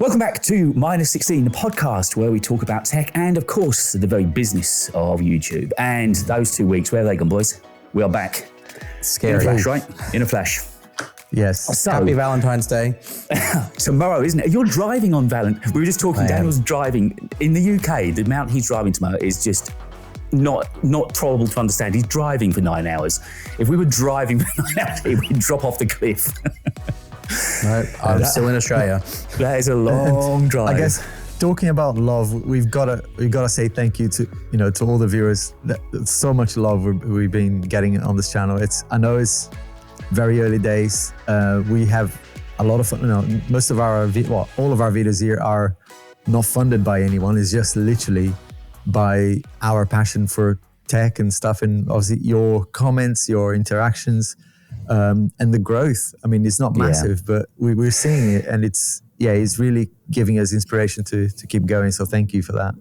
Welcome back to Minus 16, the podcast where we talk about tech and, of course, the very business of YouTube. And those 2 weeks, where are they gone, boys? We are back. Scary. In a flash, right? In a flash. Yes. So, happy Valentine's Day. Tomorrow, isn't it? You're driving on Valentine's. We were just talking, Daniel's driving. In the UK, the amount he's driving tomorrow is just not probable to understand. He's driving for 9 hours. If we were driving for 9 hours, we'd drop off the cliff. No, I'm still in Australia. That is a long drive. I guess talking about love, we've got to say thank you to all the viewers. So much love we've been getting on this channel. I know it's very early days. We have a lot of fun. Most of our all of our videos here are not funded by anyone. It's just literally by our passion for tech and stuff, and obviously your comments, your interactions. And the growth, I mean, it's not massive, but we're seeing it, and it's really giving us inspiration to keep going. So thank you for that.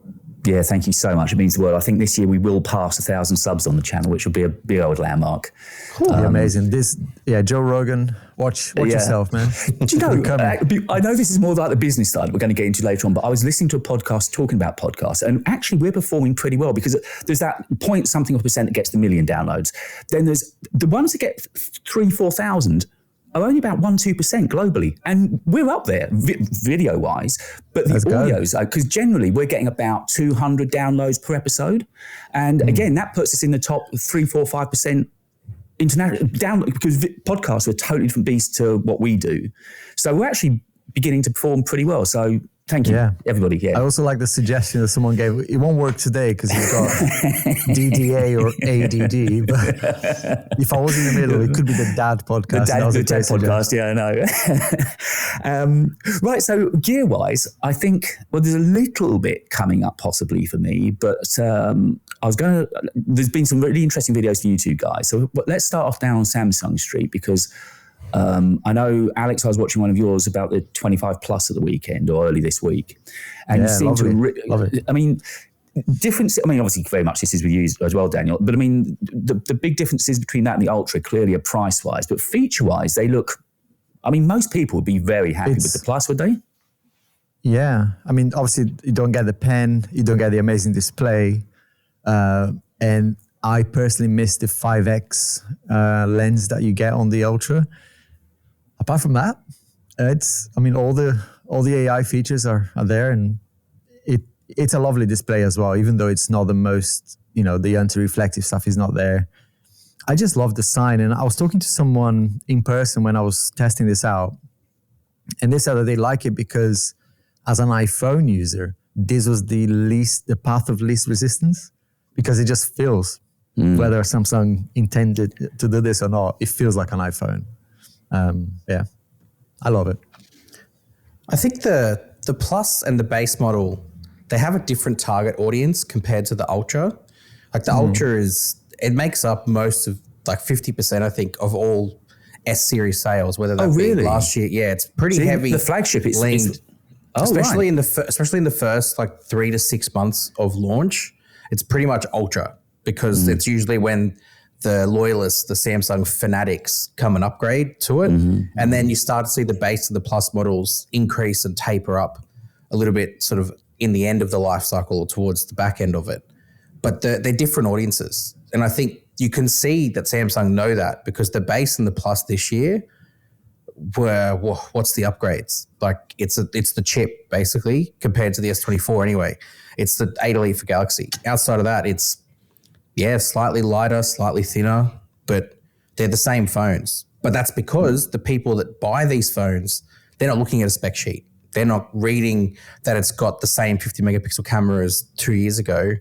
Yeah, thank you so much. It means the world. I think this year we will pass 1,000 subs on the channel, which will be a big old landmark. Amazing. Joe Rogan, watch yourself, man. Do you know, I know this is more like the business side we're going to get into later on, but I was listening to a podcast talking about podcasts, and actually we're performing pretty well because there's that point something of percent that gets the 1 million downloads. Then there's the ones that get 3,000-4,000 are only about 1-2% globally. And we're up there video-wise, but the audios, because generally we're getting about 200 downloads per episode. And again, that puts us in the top 3-5% international download, because podcasts are a totally different beast to what we do. So we're actually beginning to perform pretty well. So thank you, everybody. Yeah. I also like the suggestion that someone gave. It won't work today because you've got DDA or ADD. But if I was in the middle, it could be the dad podcast. The dad podcast, I know. Right, so gear-wise, I think, there's a little bit coming up possibly for me, but there's been some really interesting videos for you two guys. So let's start off down on Samsung Street, because I know, Alex, I was watching one of yours about the 25 Plus at the weekend or early this week. And you seem to, love it. I mean, obviously very much this is with you as well, Daniel, but I mean, the big differences between that and the Ultra clearly are price-wise, but feature-wise, they look, most people would be very happy with the Plus, would they? Yeah. I mean, obviously you don't get the pen, you don't get the amazing display. And I personally miss the 5X lens that you get on the Ultra. Apart from that, all the AI features are there, and it's a lovely display as well, even though it's not the most, the anti-reflective stuff is not there. I just love the sign. And I was talking to someone in person when I was testing this out, and they said that they like it because as an iPhone user, this was the path of least resistance, because it just feels, whether Samsung intended to do this or not, it feels like an iPhone. I love it. I think the Plus and the base model, they have a different target audience compared to the Ultra. Like the Ultra it makes up most of, like 50%, I think, of all S series sales, whether that be last year. Yeah, it's pretty heavy. The flagship is leaned, especially in the first like 3 to 6 months of launch. It's pretty much Ultra, because it's usually when the loyalists, the Samsung fanatics, come and upgrade to it. And then you start to see the base of the Plus models increase and taper up a little bit sort of in the end of the life cycle or towards the back end of it. But they're different audiences. And I think you can see that Samsung know that, because the base and the Plus this year were, what's the upgrades? Like it's the chip basically compared to the S24 anyway. It's the 8 Elite for Galaxy. Outside of that, it's slightly lighter, slightly thinner, but they're the same phones. But that's because the people that buy these phones, they're not looking at a spec sheet. They're not reading that it's got the same 50 megapixel camera as 2 years ago.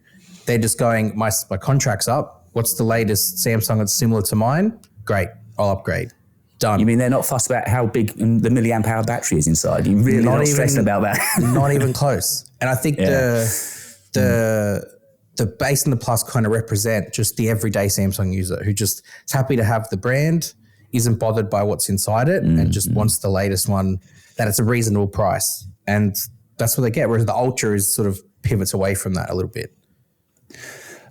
They're just going, my contract's up. What's the latest Samsung that's similar to mine? Great, I'll upgrade. Done. You mean they're not fussed about how big the milliamp hour battery is inside? You're really not stressing about that? Not even close. And I think the base and the Plus kind of represent just the everyday Samsung user who just is happy to have the brand, isn't bothered by what's inside it, and just wants the latest one, that it's a reasonable price. And that's what they get. Whereas the Ultra is sort of pivots away from that a little bit.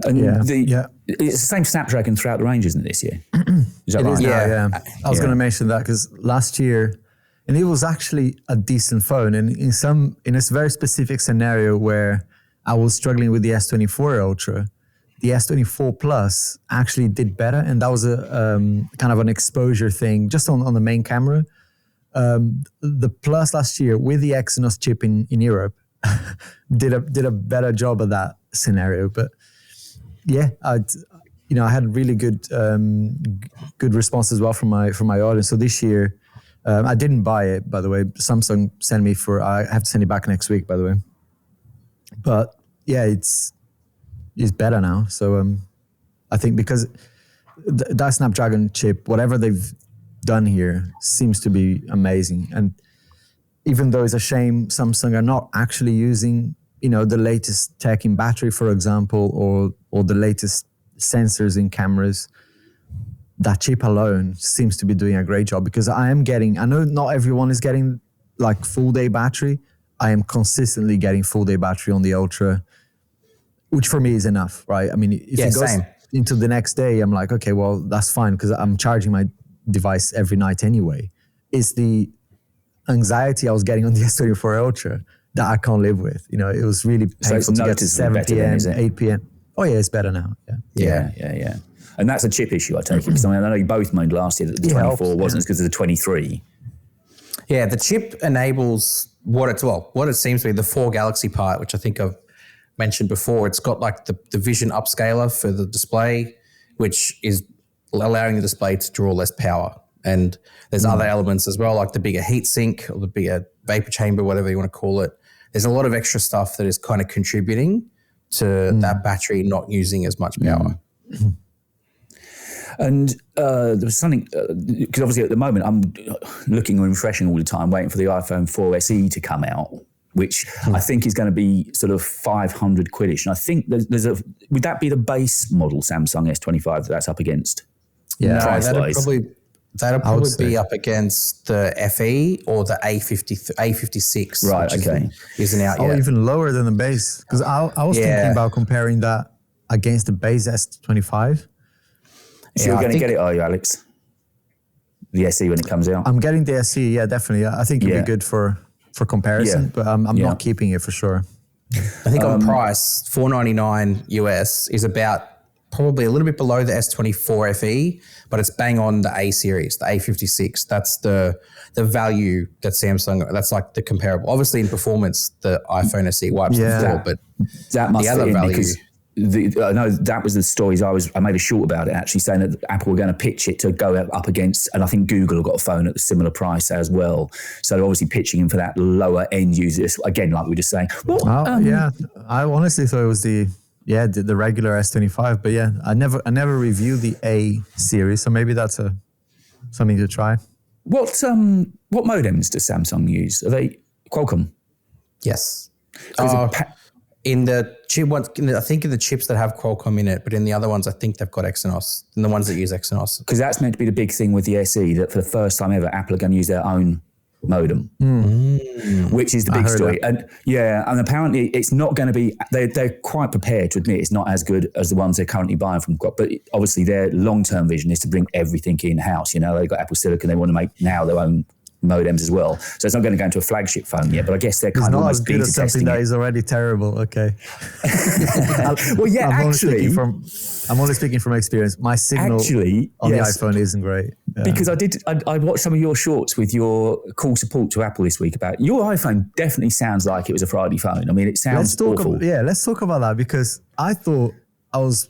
And it's the same Snapdragon throughout the range, isn't it, this year? Is that right? I was going to mention that because last year, And it was actually a decent phone. And in a very specific scenario where I was struggling with the S24 Ultra, the S24 Plus actually did better. And that was a kind of an exposure thing just on the main camera. The Plus last year with the Exynos chip in Europe did a better job of that scenario. But yeah, I had really good response as well from my audience. So this year, I didn't buy it, by the way. Samsung sent me I have to send it back next week, by the way. But yeah, it's better now. So I think because that Snapdragon chip, whatever they've done here, seems to be amazing. And even though it's a shame Samsung are not actually using, the latest tech in battery, for example, or the latest sensors in cameras, that chip alone seems to be doing a great job, because I know not everyone is getting like full day battery. I am consistently getting full day battery on the Ultra, which for me is enough, right? I mean, if it goes into the next day, I'm like, okay, well, that's fine, because I'm charging my device every night anyway. It's the anxiety I was getting on the S24 Ultra that I can't live with. It was really painful to get to 7 p.m., 8 p.m. Oh yeah, it's better now. Yeah. And that's a chip issue, I take it, because I know you both moaned last year that the 24 wasn't as good as the 23. Yeah, the chip enables what it seems to be the 4 Galaxy part, which I think I've mentioned before. It's got like the vision upscaler for the display, which is allowing the display to draw less power. And there's other elements as well, like the bigger heat sink or the bigger vapor chamber, whatever you want to call it. There's a lot of extra stuff that is kind of contributing to that battery not using as much power. And there was something, because obviously at the moment I'm looking and refreshing all the time, waiting for the iPhone 4 SE to come out, which I think is going to be sort of 500 quidish. And I think would that be the base model Samsung S25 that's up against? Yeah, that'll probably be up against the FE or the A56. Right, okay. Isn't out yet. Oh, even lower than the base. Because I was thinking about comparing that against the base S25. So you're going to get it, are you, Alex? The SE when it comes out? I'm getting the SE, yeah, definitely. I think it'd be good for comparison, but I'm not keeping it for sure. I think on price, $499 US is about probably a little bit below the S24 FE, but it's bang on the A series, the A56. That's the value that Samsung, that's like the comparable. Obviously in performance, the iPhone SE wipes the floor, but that must the other value. Because I know that was the stories I made a short about it, actually saying that Apple were going to pitch it to go up against, and I think Google have got a phone at a similar price as well. So they're obviously pitching in for that lower end users. Again, like we were just saying. I honestly thought it was the regular S25, but yeah, I never reviewed the A series, so maybe that's something to try. What modems does Samsung use? Are they Qualcomm? Yes. In the chip ones, I think in the chips that have Qualcomm in it, but in the other ones, I think they've got Exynos, and the ones that use Exynos. Because that's meant to be the big thing with the SE, that for the first time ever, Apple are going to use their own modem, which is the big story. That. And apparently it's not going to be, they're quite prepared to admit it's not as good as the ones they're currently buying from Qualcomm, but obviously their long-term vision is to bring everything in-house. They've got Apple Silicon, they want to make now their own modems as well. So it's not going to go into a flagship phone yet, but I guess they're kind of almost beta testing something that is already terrible. Okay. Well, yeah, I'm only speaking from experience. My signal on the iPhone isn't great. Yeah. Because I watched some of your shorts with your call support to Apple this week about your iPhone. Definitely sounds like it was a Friday phone. I mean, it sounds awful. Let's talk about that, because I thought I was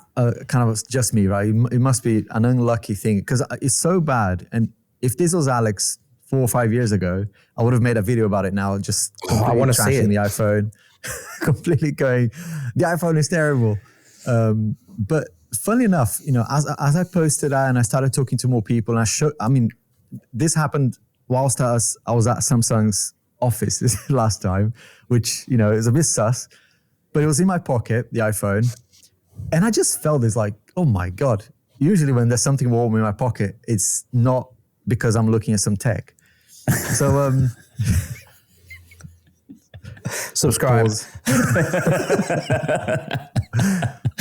kind of just me, right? It must be an unlucky thing, because it's so bad. And if this was Alex 4 or 5 years ago, I would have made a video about it now, just I want to see it. The iPhone, completely going, the iPhone is terrible. But funnily enough, as I posted that and I started talking to more people, and this happened whilst I was at Samsung's office last time, which, is a bit sus, but it was in my pocket, the iPhone. And I just felt this like, oh my God. Usually when there's something warm in my pocket, it's not because I'm looking at some tech. So, subscribe.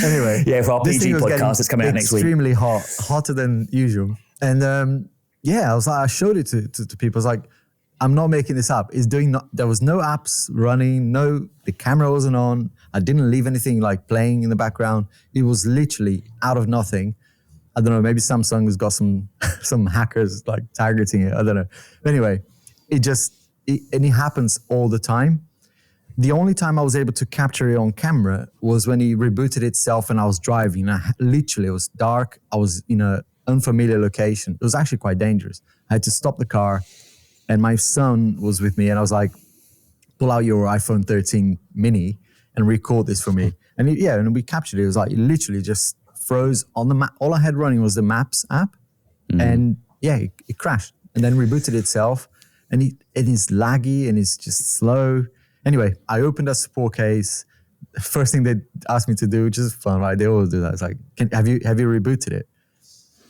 Anyway. Yeah, for our PG podcast that's coming out next week. Extremely hot, hotter than usual. And I showed it to people. I was like, I'm not making this up. There was no apps running, the camera wasn't on. I didn't leave anything like playing in the background. It was literally out of nothing. I don't know, maybe Samsung has got some hackers like targeting it. I don't know. But anyway, it happens all the time. The only time I was able to capture it on camera was when it rebooted itself and I was driving. Literally, it was dark. I was in an unfamiliar location. It was actually quite dangerous. I had to stop the car and my son was with me and I was like, pull out your iPhone 13 mini and record this for me. And and we captured it. It was like, it literally just froze on the map. All I had running was the Maps app. And it crashed and then rebooted itself. And it is laggy and it's just slow. Anyway, I opened a support case. First thing they asked me to do, which is fun, right? They always do that. It's like, have you rebooted it?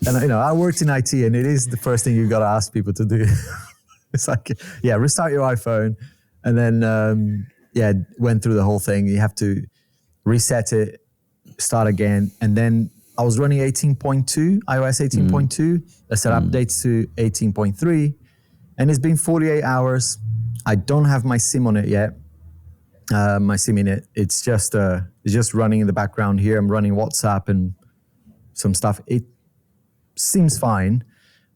And I worked in IT, and it is the first thing you've got to ask people to do. It's like, restart your iPhone, and then went through the whole thing. You have to reset it, start again, and then I was running 18.2, iOS 18.2. I set updates to 18.3, and it's been 48 hours. I don't have my SIM on it yet. My SIM in it. It's just running in the background here. I'm running WhatsApp and some stuff. It seems fine,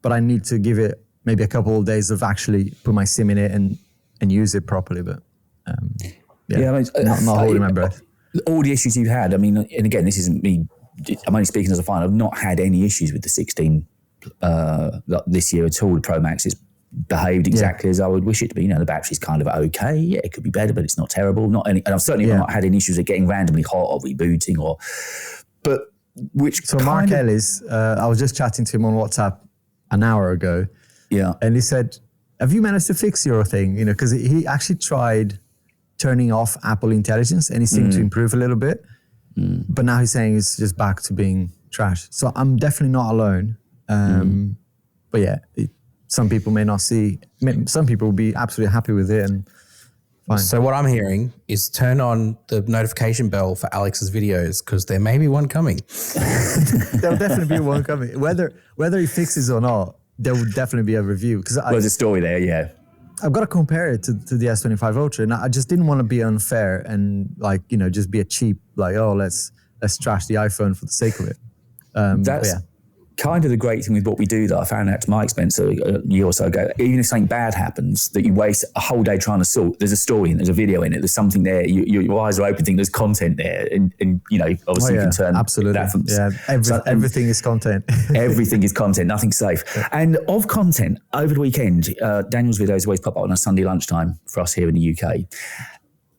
but I need to give it maybe a couple of days of actually put my SIM in it and use it properly. But not holding my breath. All the issues you've had. I mean, and again, this isn't me. I'm only speaking as a fan. I've not had any issues with the 16 this year at all. The Pro Max is behaved exactly as I would wish it to be. The battery's kind of okay. Yeah, it could be better, but it's not terrible. And I've certainly not had any issues with getting randomly hot or rebooting So Mark Ellis, I was just chatting to him on WhatsApp an hour ago. Yeah. And he said, have you managed to fix your thing? Because he actually tried turning off Apple Intelligence and he seemed to improve a little bit. But now he's saying it's just back to being trash. So I'm definitely not alone. But yeah, some people may not see. Some people will be absolutely happy with it and fine. So what I'm hearing is turn on the notification bell for Alex's videos because there may be one coming. There'll definitely be one coming. Whether he fixes or not, there will definitely be a review. There's a story there, yeah. I've got to compare it to the S25 Ultra, and I just didn't want to be unfair and just be a cheap let's trash the iPhone for the sake of it. That's kind of the great thing with what we do that I found out to my expense a year or so ago. Even if something bad happens that you waste a whole day trying to sort, there's a story in it, there's a video in it, there's something there. Your eyes are open, think there's content there, and obviously you can turn absolutely that from everything is content. Everything is content, nothing's safe. And of content over the weekend, Daniel's videos always pop up on a Sunday lunchtime for us here in the UK.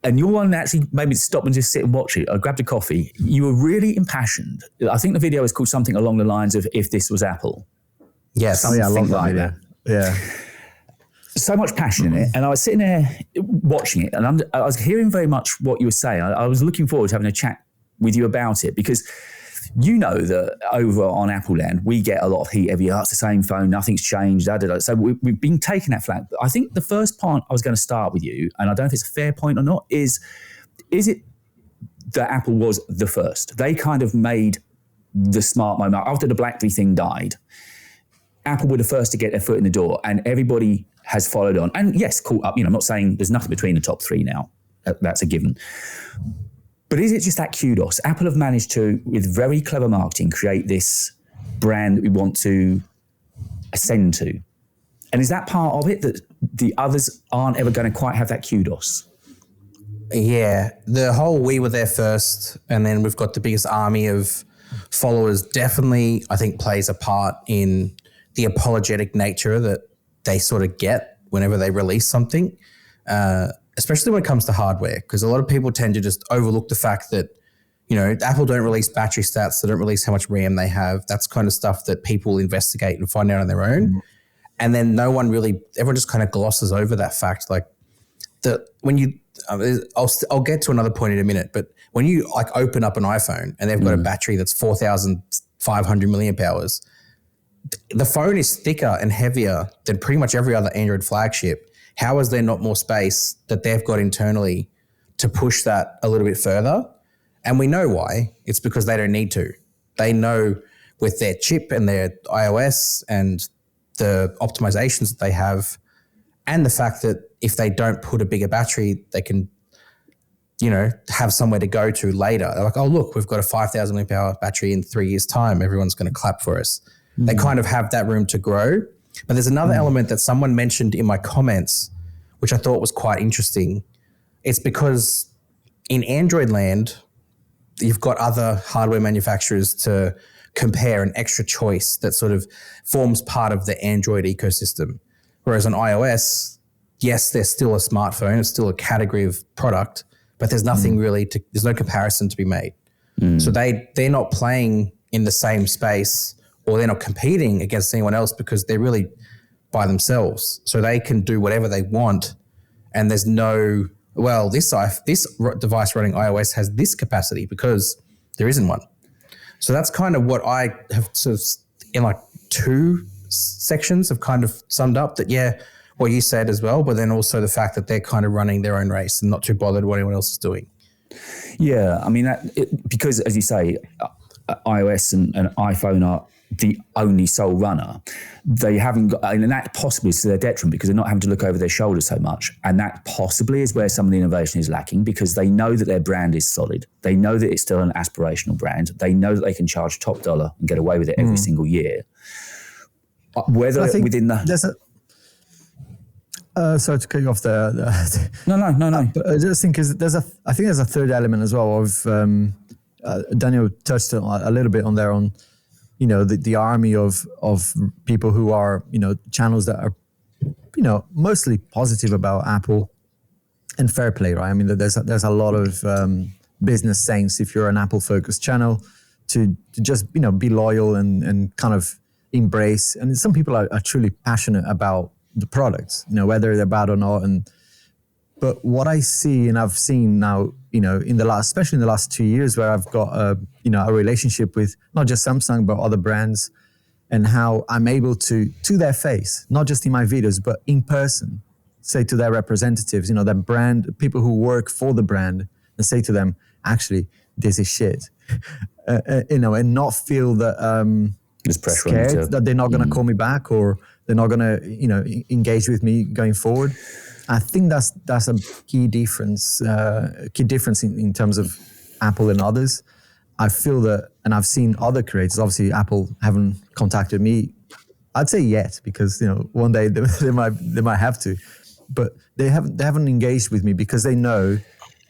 And your one actually made me stop and just sit and watch it. I grabbed a coffee. You were really impassioned. I think the video is called something along the lines of "If This Was Apple." Yes, I love that video. Yeah, so much passion in it. And I was sitting there watching it, and I was hearing very much what you were saying. I was looking forward to having a chat with you about it because that over on Apple Land, we get a lot of heat every year. It's the same phone, nothing's changed. So we've been taking that flag. I think the first point I was going to start with you, and I don't know if it's a fair point or not, is it that Apple was the first? They kind of made the smart moment. After the BlackBerry thing died, Apple were the first to get their foot in the door, and everybody has followed on. And yes, caught up. I'm not saying there's nothing between the top three now. That's a given. But is it just that kudos? Apple have managed to, with very clever marketing, create this brand that we want to ascend to. And is that part of it, that the others aren't ever going to quite have that kudos? Yeah, the whole we were there first, and then we've got the biggest army of followers definitely, I think, plays a part in the apologetic nature that they sort of get whenever they release something. Especially when it comes to hardware, because a lot of people tend to just overlook the fact that, Apple don't release battery stats, they don't release how much RAM they have. That's kind of stuff that people investigate and find out on their own. Mm-hmm. And then everyone just kind of glosses over that fact. Like I'll get to another point in a minute, but when you open up an iPhone and they've got a battery that's 4,500 milliamp hours, the phone is thicker and heavier than pretty much every other Android flagship. How is there not more space that they've got internally to push that a little bit further? And we know why. It's because they don't need to. They know with their chip and their iOS and the optimizations that they have, and the fact that if they don't put a bigger battery, they can, have somewhere to go to later. They're like, oh, look, we've got a 5,000 milliamp hour battery in 3 years' time. Everyone's going to clap for us. They kind of have that room to grow. But there's another element that someone mentioned in my comments, which I thought was quite interesting. It's because in Android land, you've got other hardware manufacturers to compare, an extra choice that sort of forms part of the Android ecosystem. Whereas on iOS, yes, there's still a smartphone, it's still a category of product, but there's nothing there's no comparison to be made. So they're not playing in the same space, or they're not competing against anyone else because they're really by themselves. So they can do whatever they want, and there's no, well, this device running iOS has this capacity because there isn't one. So that's kind of what I have sort of in like two sections have kind of summed up that, yeah, what you said as well, but then also the fact that they're kind of running their own race and not too bothered what anyone else is doing. Yeah, I mean, because as you say, iOS and iPhone are the only sole runner. They haven't got, and that possibly is to their detriment because they're not having to look over their shoulder so much. And that possibly is where some of the innovation is lacking, because they know that their brand is solid. They know that it's still an aspirational brand. They know that they can charge top dollar and get away with it every single year. Whether within the... sorry to cut you off there. No. But I just think I think there's a third element as well of Daniel touched on a little bit on there on, the army of people who are, channels that are, mostly positive about Apple and fair play, right? I mean, there's a lot of business sense if you're an Apple focused channel to just, be loyal and kind of embrace. And some people are truly passionate about the products, whether they're bad or not. But what I see and I've seen now, especially in the last 2 years, where I've got a relationship with not just Samsung, but other brands, and how I'm able to their face, not just in my videos, but in person, say to their representatives, their brand, people who work for the brand, and say to them, actually, this is shit, and not feel that there's pressure scared that they're not going to call me back or they're not going to, engage with me going forward. I think that's a key difference in terms of Apple and others. I feel that, and I've seen other creators, obviously Apple haven't contacted me, I'd say yet, because, one day they might have to, but they haven't engaged with me because they know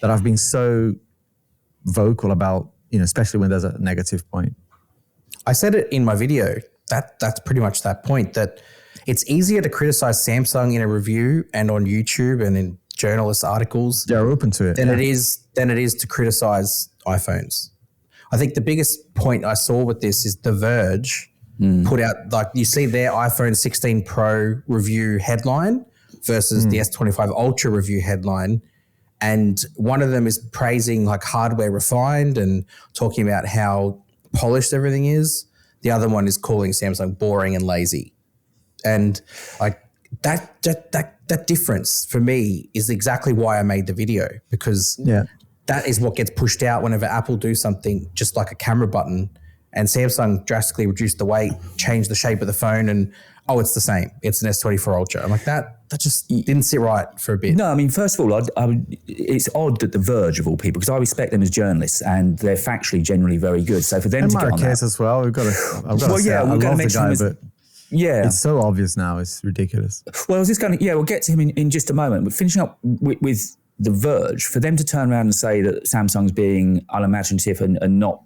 that I've been so vocal about, especially when there's a negative point. I said it in my video, that's pretty much that point, that it's easier to criticize Samsung in a review and on YouTube and in journalist articles. They're open to it. Than it is to criticize iPhones. I think the biggest point I saw with this is the Verge put out, like, you see their iPhone 16 Pro review headline versus the S25 Ultra review headline. And one of them is praising like hardware refined and talking about how polished everything is. The other one is calling Samsung boring and lazy. And like that difference for me is exactly why I made the video, because that is what gets pushed out whenever Apple do something just like a camera button, and Samsung drastically reduced the weight, changed the shape of the phone, and it's the same. It's an S24 Ultra. I'm like, that just didn't sit right for a bit. No, I mean, first of all, it's odd that the Verge of all people, because I respect them as journalists and they're factually generally very good. So for them to get on that, as well, we've got to. I've got to say, I love the guy, but. Yeah. It's so obvious now. It's ridiculous. Well, I was just we'll get to him in just a moment. But finishing up with The Verge, for them to turn around and say that Samsung's being unimaginative and not,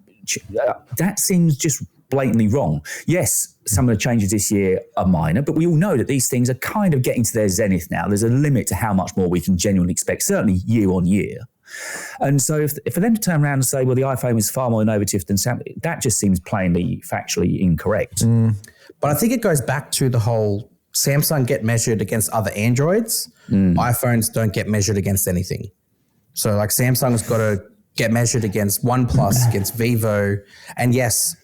that seems just blatantly wrong. Yes, some of the changes this year are minor, but we all know that these things are kind of getting to their zenith now. There's a limit to how much more we can genuinely expect, certainly year on year. And so if for them to turn around and say, well, the iPhone is far more innovative than Samsung, that just seems plainly factually incorrect. But I think it goes back to the whole Samsung get measured against other Androids. iPhones don't get measured against anything. So like Samsung's got to get measured against OnePlus, against Vivo. And yes,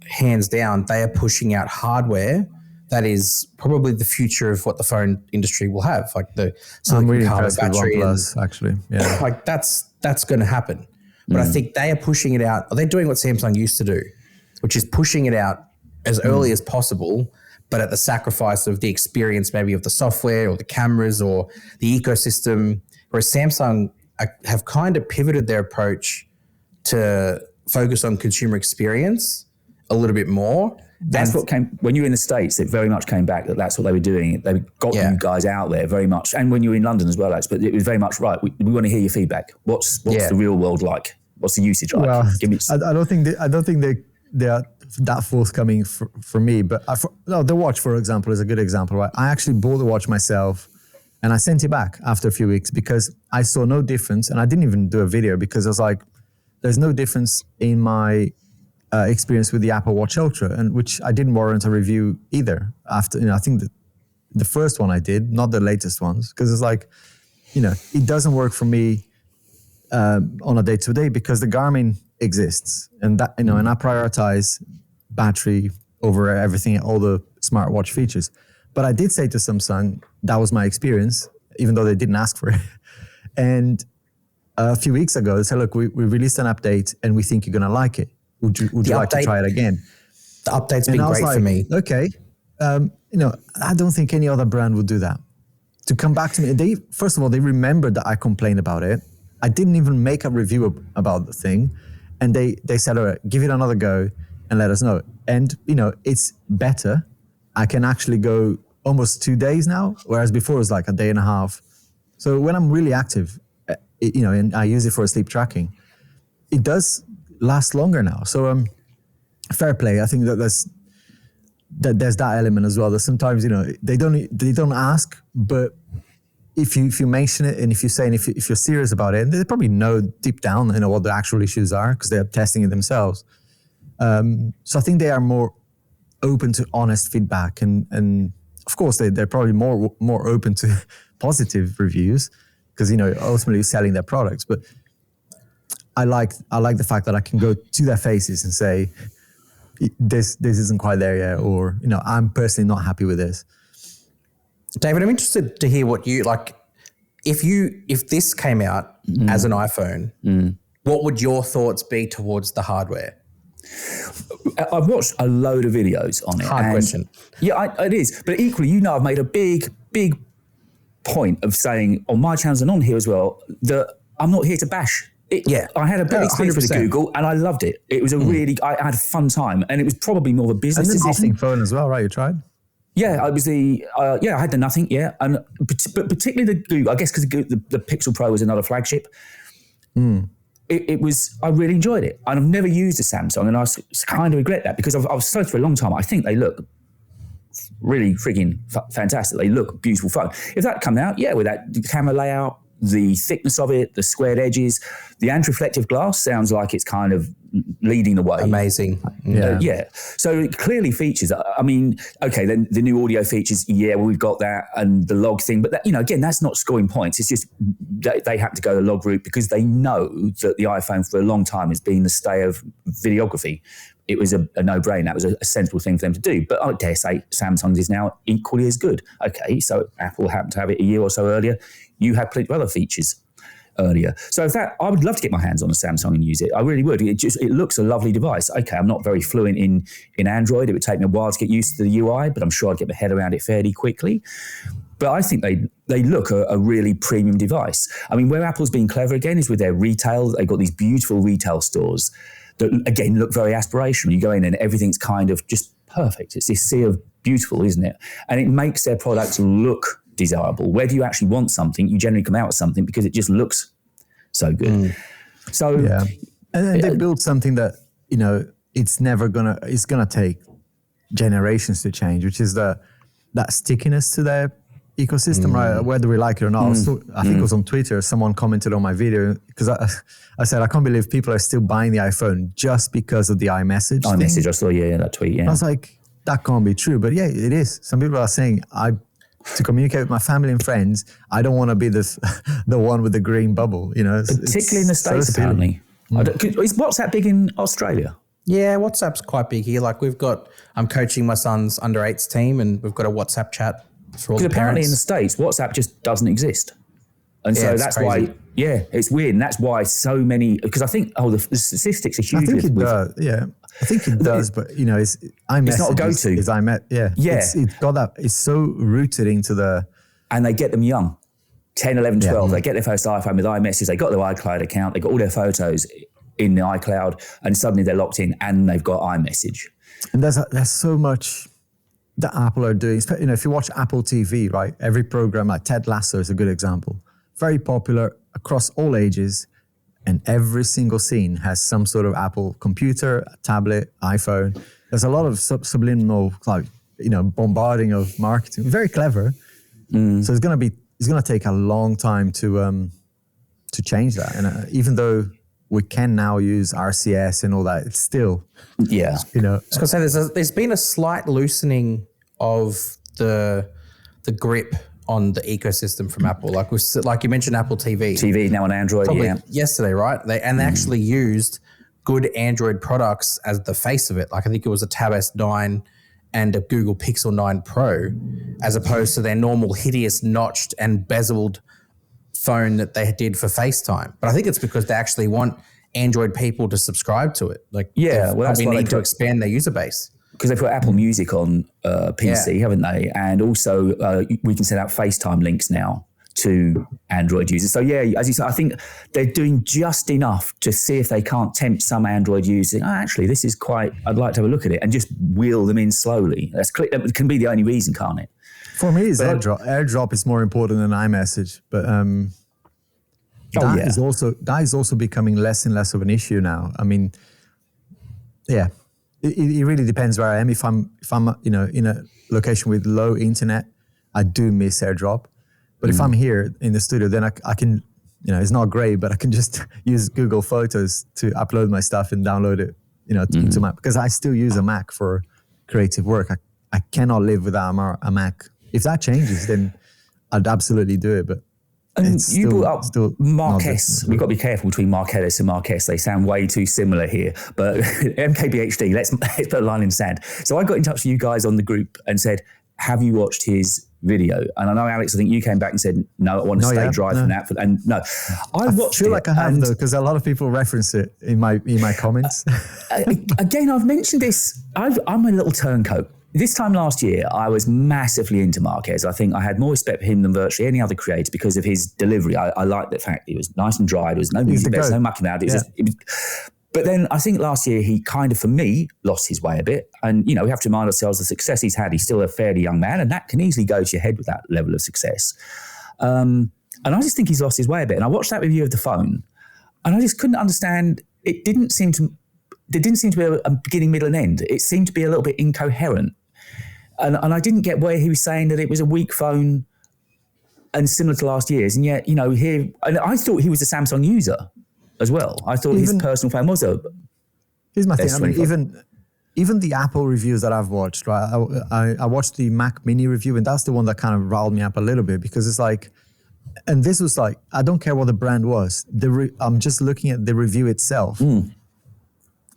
hands down, they are pushing out hardware that is probably the future of what the phone industry will have. Like the silicon carbon battery. OnePlus, actually. Yeah. Like that's going to happen. But I think they are pushing it out. They're doing what Samsung used to do, which is pushing it out as early as possible, but at the sacrifice of the experience, maybe of the software or the cameras or the ecosystem. Whereas Samsung have kind of pivoted their approach to focus on consumer experience a little bit more. That's what came when you were in the States. It very much came back that's what they were doing. They got you guys out there very much, and when you were in London as well, Alex. But it was very much right. We want to hear your feedback. What's the real world like? What's the usage like? Well, I don't think they are that forthcoming for me. But the watch, for example, is a good example, right? I actually bought the watch myself, and I sent it back after a few weeks because I saw no difference, and I didn't even do a video because I was like, "There's no difference in my." Experience with the Apple Watch Ultra, and which I didn't warrant a review either. After I think the first one I did, not the latest ones, because it's like, it doesn't work for me on a day-to-day because the Garmin exists, and that and I prioritize battery over everything, all the smartwatch features. But I did say to Samsung that was my experience, even though they didn't ask for it. And a few weeks ago, they said, "Look, we released an update, and we think you're going to like it. Would you like to try it again?" The update's been great for me. Okay. I don't think any other brand would do that. To come back to me, first of all, they remembered that I complained about it. I didn't even make a review about the thing. And they said, all right, give it another go and let us know. And, it's better. I can actually go almost 2 days now, whereas before it was like a day and a half. So when I'm really active, and I use it for sleep tracking, it does last longer now. So fair play. I think that there's that element as well. That sometimes they don't ask, but if you mention it and if you say and if you're serious about it, and they probably know deep down what the actual issues are because they're testing it themselves. So I think they are more open to honest feedback, and of course they're probably more open to positive reviews because ultimately selling their products, but. I like the fact that I can go to their faces and say, this isn't quite there yet, or I'm personally not happy with this. David, I'm interested to hear what you like. If this came out as an iPhone, what would your thoughts be towards the hardware? I've watched a load of videos on it. Hard question. Yeah, it is. But equally, I've made a big point of saying on my channels and on here as well that I'm not here to bash. I had a big experience with Google and I loved it. It was I had a fun time, and it was probably more of a business decision. And the Nothing phone as well, right? You tried? Yeah, I was I had the Nothing, and but particularly the Google, I guess because the Pixel Pro was another flagship. It was, I really enjoyed it. And I've never used a Samsung, and I kind of regret that because I was so for a long time. I think they look really freaking fantastic. They look beautiful phone. If that come out, with that camera layout, the thickness of it, the squared edges, the anti-reflective glass sounds like it's kind of leading the way. Amazing. So it clearly features. I mean, okay, then the new audio features, we've got that, and the log thing. But that, again, that's not scoring points. It's just they happen to go the log route because they know that the iPhone for a long time has been the stay of videography. It was a no-brainer. That was a sensible thing for them to do. But I dare say Samsung's is now equally as good. Okay, so Apple happened to have it a year or so earlier. You had plenty of other features earlier. So I would love to get my hands on a Samsung and use it. I really would. It looks a lovely device. Okay, I'm not very fluent in Android. It would take me a while to get used to the UI, but I'm sure I'd get my head around it fairly quickly. But I think they look a really premium device. I mean, where Apple's been clever again is with their retail. They've got these beautiful retail stores that, again, look very aspirational. You go in and everything's kind of just perfect. It's this sea of beautiful, isn't it? And it makes their products look desirable. Whether you actually want something, you generally come out with something because it just looks so good. So and they built something that it's gonna take generations to change, which is that stickiness to their ecosystem, right? Whether we like it or not. I think it was on Twitter, someone commented on my video because I said I can't believe people are still buying the iPhone just because of the iMessage. iMessage, I saw that tweet. Yeah, I was like, that can't be true, but it is. Some people are saying to communicate with my family and friends, I don't want to be the one with the green bubble, Particularly in the States, apparently. Is WhatsApp big in Australia? Yeah, WhatsApp's quite big here. Like I'm coaching my son's under-8s team, and we've got a WhatsApp chat for all the parents. Apparently in the States, WhatsApp just doesn't exist. And so that's why Yeah, it's weird, and that's why so many. Because I think the statistics are huge. I think it does. Yeah, I think it does. But it's iMessage. It's not a go-to. Is iMessage? Yeah, yeah. It's got that. It's so rooted into the. And they get them young, 10, 11, 12. They get their first iPhone with iMessage. They got their iCloud account. They got all their photos in the iCloud, and suddenly they're locked in, and they've got iMessage. And there's so much that Apple are doing. If you watch Apple TV, right, every program like Ted Lasso is a good example. Very popular across all ages, and every single scene has some sort of Apple computer, tablet, iPhone. There's a lot of subliminal, bombarding of marketing. Very clever. So it's going to take a long time to change that. And even though we can now use RCS and all that, it's still, I was going to say there's been a slight loosening of the grip on the ecosystem from Apple. Like you mentioned, Apple TV. TV now on Android. Probably yesterday, right? They actually used good Android products as the face of it. Like I think it was a Tab S9 and a Google Pixel 9 Pro, as opposed to their normal hideous notched and bezeled phone that they did for FaceTime. But I think it's because they actually want Android people to subscribe to it. That's why need to expand their user base. Because they put Apple Music on PC, haven't they? And also we can send out FaceTime links now to Android users. So as you said, I think they're doing just enough to see if they can't tempt some Android users. Actually, this is I'd like to have a look at it, and just wheel them in slowly. That can be the only reason, can't it? For me, it's AirDrop. AirDrop is more important than iMessage, but that is also becoming less and less of an issue now. I mean, yeah, it really depends where I am. If I'm in a location with low internet, I do miss AirDrop. But if I'm here in the studio, then I can, it's not great, but I can just use Google Photos to upload my stuff and download it, into Mac, because I still use a Mac for creative work. I cannot live without a Mac. If that changes, then I'd absolutely do it. But you brought up Marques. We've got to be careful between Marquez and Marques. They sound way too similar here. But MKBHD, let's put a line in the sand. So I got in touch with you guys on the group and said, have you watched his video? And I know, Alex, I think you came back and said, no, I want to stay dry from that. And no, I watched it. I feel like I have, though, because a lot of people reference it in my comments. Again, I've mentioned this. I'm a little turncoat. This time last year, I was massively into Marques. I think I had more respect for him than virtually any other creator because of his delivery. I liked the fact he was nice and dry. There was no music, there was no mucking about it. But then I think last year he kind of, for me, lost his way a bit. And, we have to remind ourselves the success he's had. He's still a fairly young man, and that can easily go to your head with that level of success. And I just think he's lost his way a bit. And I watched that review of the phone, and I just couldn't understand. There didn't seem to be a beginning, middle, and end. It seemed to be a little bit incoherent. And I didn't get where he was saying that it was a weak phone and similar to last year's. And yet, here, and I thought he was a Samsung user as well. I thought his personal phone was a. Here's my thing. I mean, even the Apple reviews that I've watched, right? I watched the Mac Mini review, and that's the one that kind of riled me up a little bit, because it's like, and this was like, I don't care what the brand was. I'm just looking at the review itself.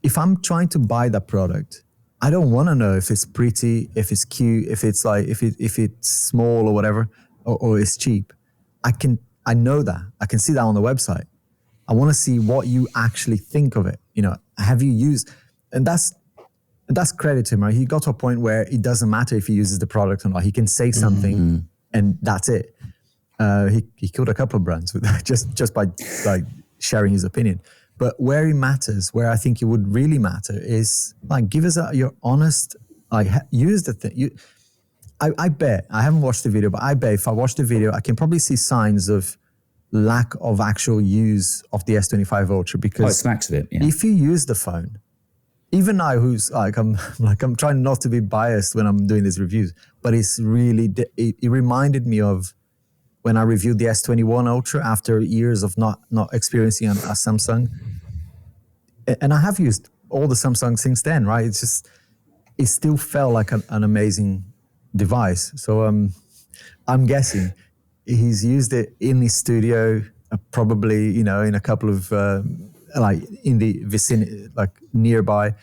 If I'm trying to buy that product, I don't want to know if it's pretty, if it's cute, if it's like, if it's small or whatever, or it's cheap. I know that. I can see that on the website. I want to see what you actually think of it. Have you used, and that's credit to him, right? He got to a point where it doesn't matter if he uses the product or not. He can say something and that's it. He killed a couple of brands with that, just by like sharing his opinion. But where it matters, where I think it would really matter, is like, give us your honest, like, use the thing. I bet, I haven't watched the video, but I bet if I watch the video, I can probably see signs of lack of actual use of the S25 Ultra, because it smacks of it. Yeah. If you use the phone, even I, who's I'm trying not to be biased when I'm doing these reviews, but it's really, it reminded me of when I reviewed the S21 Ultra after years of not experiencing a Samsung. And I have used all the Samsung since then, right? It still felt like an amazing device. So I'm guessing he's used it in his studio, probably, in a couple of, like in the vicinity, like nearby.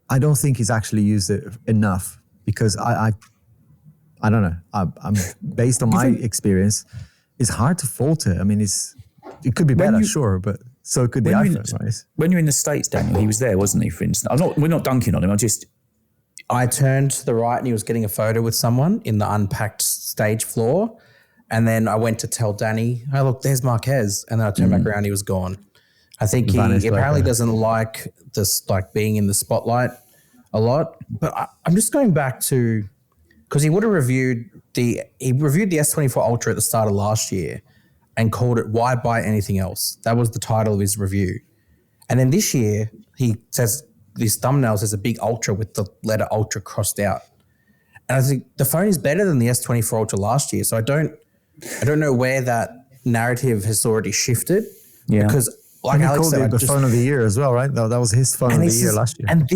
I don't think he's actually used it enough, because I don't know. I'm based on my experience, it's hard to fault it. I mean, it could be better, sure, but so could the iPhone, right? When you're in the States, Daniel, he was there, wasn't he, for instance? We're not dunking on him. I turned to the right and he was getting a photo with someone in the unpacked stage floor. And then I went to tell Danny, "Oh, look, there's Marquez." And then I turned back around, he was gone. I think he apparently doesn't like this, like being in the spotlight a lot. But I'm just going back to, because he would have reviewed the S25 Ultra at the start of last year and called it "Why Buy Anything Else?" That was the title of his review. And then this year he says, these thumbnails has a big Ultra with the letter Ultra crossed out. And I think the phone is better than the S24 Ultra last year. So I don't know where that narrative has already shifted. Yeah. Because like Alex said, the phone of the year as well, right? That was his phone of the year last year. And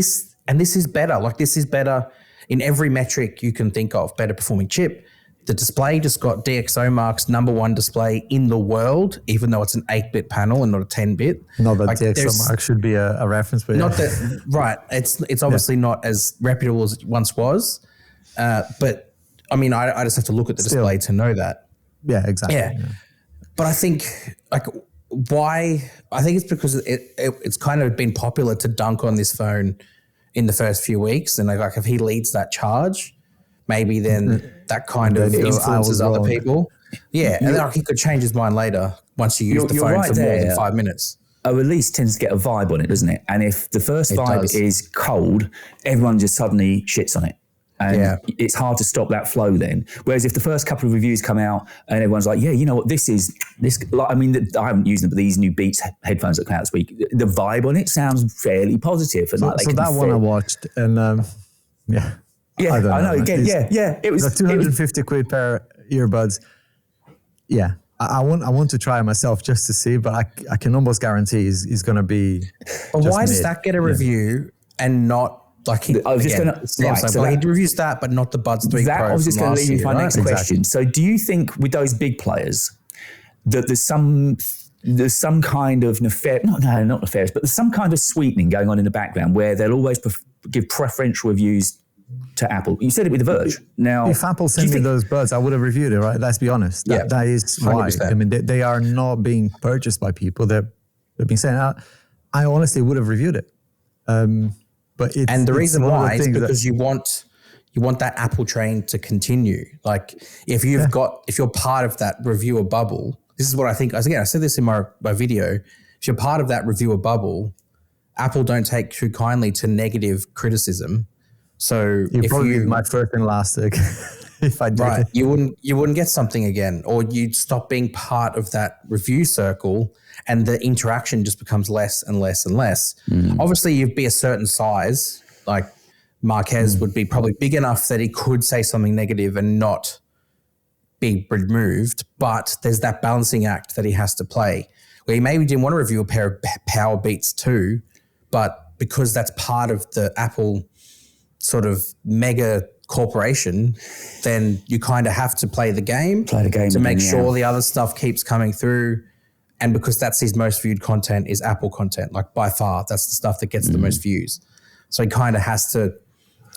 this is better. Like this is better in every metric you can think of. Better performing chip. The display just got DxO marks #1 display in the world, even though it's an 8-bit panel and not a 10-bit. No, that DxO mark should be a reference. But not that, right. It's obviously not as reputable as it once was. But I mean, I just have to look at the display to know that. Yeah, exactly. Yeah. But I think why? I think it's because it's kind of been popular to dunk on this phone in the first few weeks. And like if he leads that charge, maybe then that kind of influences other people. Yeah, and then he could change his mind later once you use the phone for more than 5 minutes. A release tends to get a vibe on it, doesn't it? And if the first vibe is cold, everyone just suddenly shits on it. And it's hard to stop that flow then. Whereas if the first couple of reviews come out and everyone's like, yeah, you know what, this. Like, I mean, I haven't used them, but these new Beats headphones that come out this week, the vibe on it sounds fairly positive. And so that one I watched, and yeah, I know. Again, it was a 250 quid pair of earbuds. Yeah, I want to try it myself just to see, but I can almost guarantee he's going to be. But why does that get a review and not? Like he reviews that, but not the Buds 3 Pro. I was just going to lead into my next question. So, do you think with those big players that there's some kind of not nefarious, but there's some kind of sweetening going on in the background where they'll always give preferential reviews to Apple? You said it with the Verge. Now, if Apple sent me those Buds, I would have reviewed it, right? Let's be honest. That is 100%. Why. I mean, they are not being purchased by people. They've been saying, I honestly would have reviewed it. But the reason why is because you want that Apple train to continue. Like if you're part of that reviewer bubble, this is what I think. Again, I said this in my video. If you're part of that reviewer bubble, Apple don't take too kindly to negative criticism. So you'd probably be my first and last if I did. Right, you wouldn't get something again, or you'd stop being part of that review circle. And the interaction just becomes less and less and less. Obviously, you'd be a certain size, like Marquez would be probably big enough that he could say something negative and not be removed. But there's that balancing act that he has to play, where he maybe didn't want to review a pair of Power Beats 2, but because that's part of the Apple sort of mega corporation, then you kind of have to play the game to make sure the other stuff keeps coming through. And because that's his most viewed content is Apple content, like by far, that's the stuff that gets the most views. So he kind of has to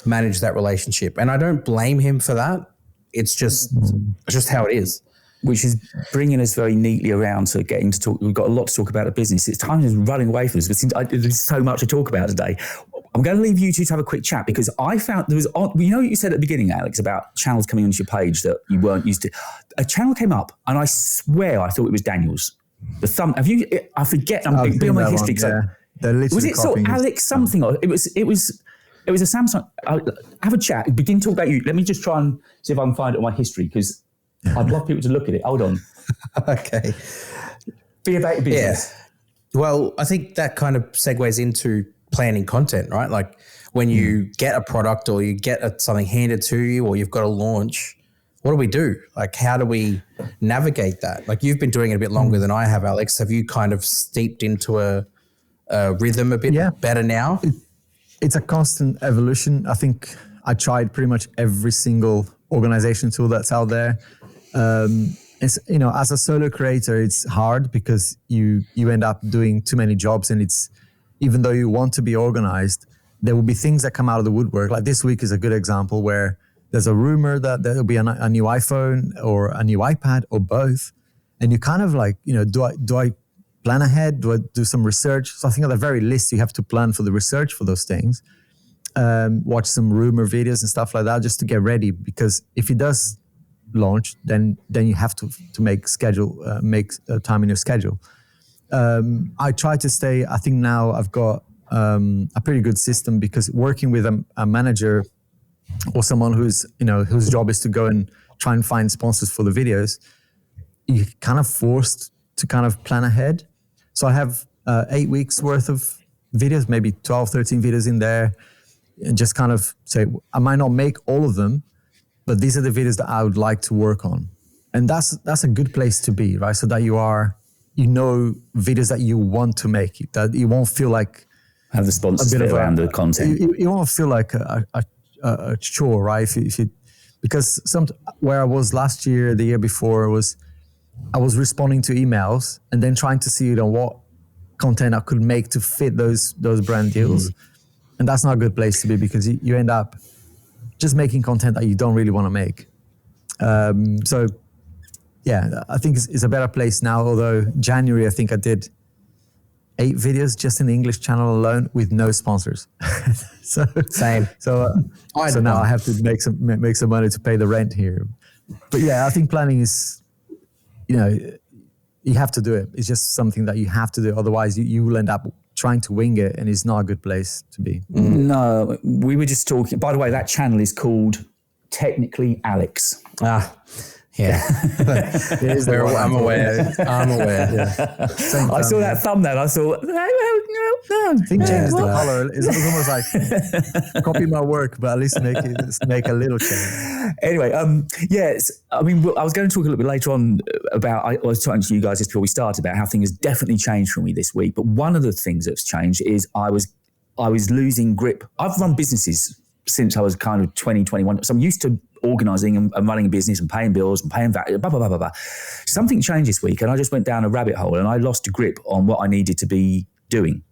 manage that relationship. And I don't blame him for that. It's just how it is. Which is bringing us very neatly around to getting to talk. We've got a lot to talk about the business. It's time is running away from us. There's so much to talk about today. I'm going to leave you two to have a quick chat because I found there was, you know what you said at the beginning, Alex, about channels coming onto your page that you weren't used to. A channel came up and I swear I thought it was Daniel's. The thumb. Have you? I forget. I'm beyond my history. Was it sort of Alex something? Or it was a Samsung. Have a chat. Begin to talk about you. Let me just try and see if I can find it on my history because I'd love people to look at it. Hold on. Okay. Be about your business. Yeah. Well, I think that kind of segues into planning content, right? Like when you get a product or you get something handed to you or you've got a launch. What do we do? Like, how do we navigate that? Like, you've been doing it a bit longer than I have, Alex. Have you kind of steeped into a rhythm a bit better now? It's a constant evolution. I think I tried pretty much every single organization tool that's out there. It's, as a solo creator, it's hard because you end up doing too many jobs, and it's, even though you want to be organized, there will be things that come out of the woodwork. Like this week is a good example where there's a rumor that there'll be a new iPhone or a new iPad or both. and you kind of like, do I plan ahead? Do I do some research? So I think at the very least, you have to plan for the research for those things. Watch some rumor videos and stuff like that just to get ready, because if it does launch, then you have to make time in your schedule. I try to stay. I think now I've got a pretty good system, because working with a manager or someone whose job is to go and try and find sponsors for the videos, you're kind of forced to kind of plan ahead. So I have 8 weeks worth of videos, maybe 12, 13 videos in there, and just kind of say, I might not make all of them, but these are the videos that I would like to work on. And that's a good place to be, right? So that videos that you want to make, that you won't feel like have the sponsors fit around the content. You won't feel like a chore, right? Because where I was last year, the year before, I was responding to emails and then trying to see what content I could make to fit those brand deals. And that's not a good place to be, because you end up just making content that you don't really want to make. So yeah, I think it's a better place now. Although January, I think I did 8 videos just in the English channel alone with no sponsors. Same. So now I have to make some money to pay the rent here. But yeah, I think planning is, you have to do it. It's just something that you have to do. Otherwise, you will end up trying to wing it, and it's not a good place to be. No, we were just talking. By the way, that channel is called Technically Alex. Yeah. I'm aware. Yeah. I saw that thumbnail. I thought, no. I think change the color. It's almost like copy my work, but at least make a little change. Anyway, yes. I mean, I was going to talk a little bit later on about, I was talking to you guys just before we started about how things definitely changed for me this week. But one of the things that's changed is I was losing grip. I've run businesses since I was kind of 20, 21. So I'm used to organising and running a business and paying bills and paying VAT, blah, blah, blah, blah, blah. Something changed this week, and I just went down a rabbit hole, and I lost a grip on what I needed to be doing.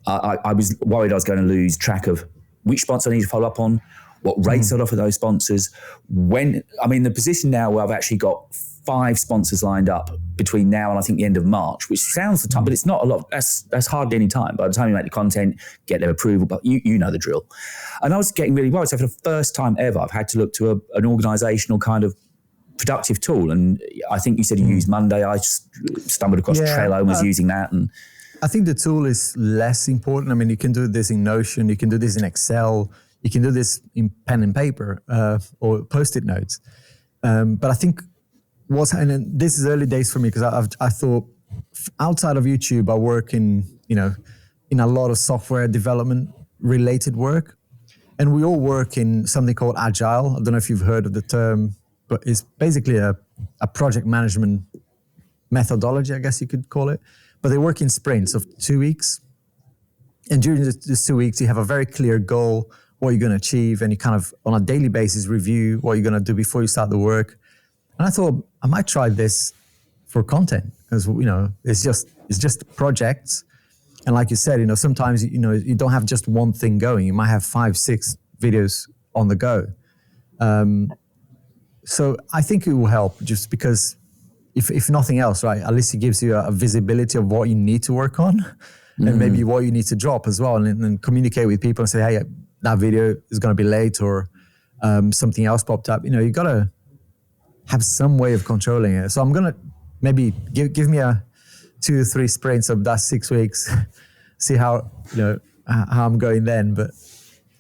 I was worried I was going to lose track of which sponsor I need to follow up on, what rates I'd offer those sponsors. I'm in the position now where I've actually got 5 sponsors lined up between now and I think the end of March, which sounds the time, but it's not a lot. That's hardly any time. By the time you make the content, get their approval, but you know the drill. And I was getting really worried. So for the first time ever, I've had to look to an organisational kind of productive tool. And I think you said you used Monday. I just stumbled across Trello and was using that. And I think the tool is less important. I mean, you can do this in Notion, you can do this in Excel, you can do this in pen and paper or Post-it notes. But I think and this is early days for me, because I thought outside of YouTube, I work in a lot of software development related work. And we all work in something called Agile. I don't know if you've heard of the term, but it's basically a project management methodology, I guess you could call it. But they work in sprints of 2 weeks. And during these 2 weeks, you have a very clear goal, what you're going to achieve, and you kind of on a daily basis review what you're going to do before you start the work. And I thought I might try this for content, because it's just projects. And like you said, sometimes you don't have just one thing going. You might have 5, 6 videos on the go. So I think it will help, just because if nothing else, right, at least it gives you a visibility of what you need to work on and maybe what you need to drop as well, and then communicate with people and say, hey, that video is going to be late, or something else popped up. You got to have some way of controlling it. So I'm going to maybe give me a 2 or 3 sprints of that 6 weeks, see how I'm going then. But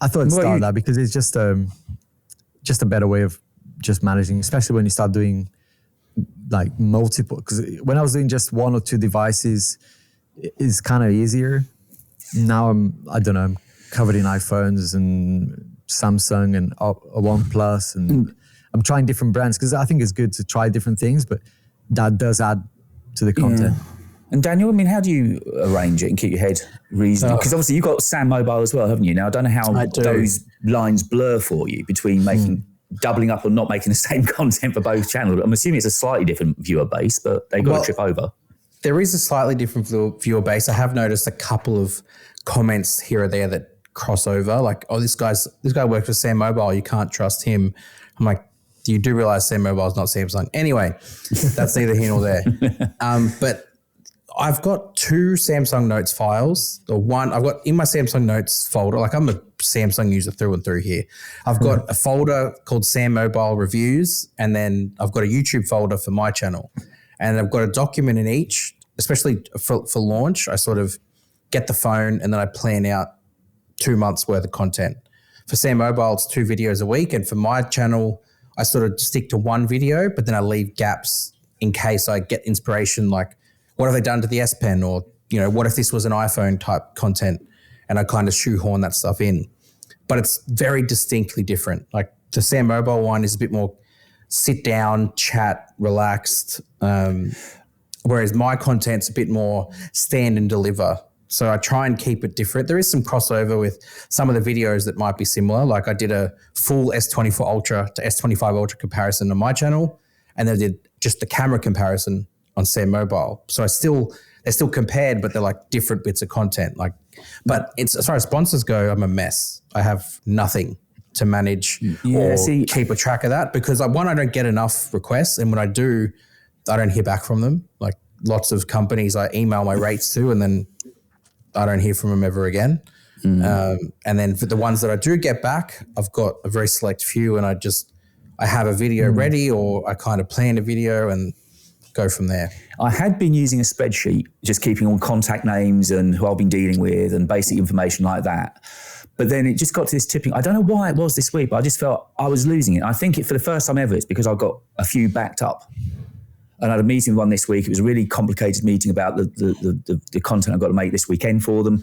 I thought I'd start that, because it's just a better way of just managing, especially when you start doing like multiple. Because when I was doing just 1 or 2 devices, it's kind of easier. Now I'm covered in iPhones and Samsung and a OnePlus, and I'm trying different brands, because I think it's good to try different things, but that does add to the content. Yeah. And Daniel, I mean, how do you arrange it and keep your head reasonable? Because obviously you've got Sam Mobile as well, haven't you? Now, I don't know how those lines blur for you between doubling up or not making the same content for both channels. I'm assuming it's a slightly different viewer base, but they got to trip over. There is a slightly different viewer base. I have noticed a couple of comments here or there that cross over, like, oh, this guy works for Sam Mobile, you can't trust him. I'm like, You do realize Sam Mobile is not Samsung. Anyway, that's neither here nor there. But I've got 2 Samsung Notes files. The one I've got in my Samsung Notes folder, like I'm a Samsung user through and through here. I've got a folder called Sam Mobile Reviews, and then I've got a YouTube folder for my channel. And I've got a document in each, especially for launch. I sort of get the phone and then I plan out 2 months worth of content. For Sam Mobile, it's 2 videos a week. And for my channel, I sort of stick to 1 video, but then I leave gaps in case I get inspiration, like what have they done to the S Pen, or, you know, what if this was an iPhone type content, and I kind of shoehorn that stuff in. But it's very distinctly different. Like the Sam Mobile one is a bit more sit down, chat, relaxed, whereas my content's a bit more stand and deliver. So I try and keep it different. There is some crossover with some of the videos that might be similar. Like I did a full S24 Ultra to S25 Ultra comparison on my channel, and then I did just the camera comparison on Sam Mobile. So they're still compared, but they're like different bits of content. But it's, as far as sponsors go, I'm a mess. I have nothing to manage keep a track of that, because I don't get enough requests, and when I do, I don't hear back from them. Like lots of companies I email my rates to, and then I don't hear from them ever again. And then for the ones that I do get back, I've got a very select few, and I have a video ready, or I kind of plan a video and go from there. I had been using a spreadsheet, just keeping all contact names and who I've been dealing with and basic information like that. But then it just got to this tipping. I don't know why it was this week, but I just felt I was losing it. I think for the first time ever, it's because I've got a few backed up. And I had a meeting with one this week. It was a really complicated meeting about the content I've got to make this weekend for them.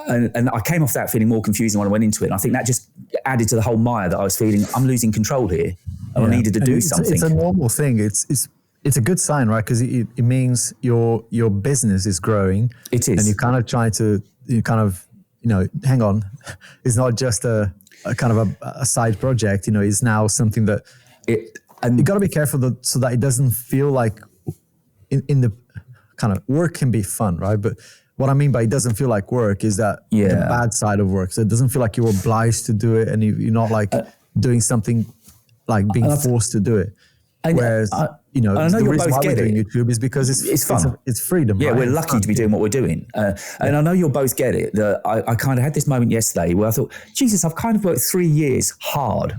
And I came off that feeling more confused when I went into it. And I think that just added to the whole mire that I was feeling, I'm losing control here. And I needed to do something. It's a normal thing. It's a good sign, right? Because it means your business is growing. It is. And you're kind of trying to, hang on. It's not just a kind of a side project, it's now something that and you got to be careful so that it doesn't feel like in the kind of work can be fun, right? But what I mean by it doesn't feel like work is that the bad side of work. So it doesn't feel like you're obliged to do it, and you're not like doing something like being forced to do it. Whereas, I know the you'll reason both why get we're doing it. YouTube is because it's fun. It's freedom. Yeah, right? we're lucky to be doing what we're doing. And I know you'll both get it. I kind of had this moment yesterday where I thought, Jesus, I've kind of worked 3 years hard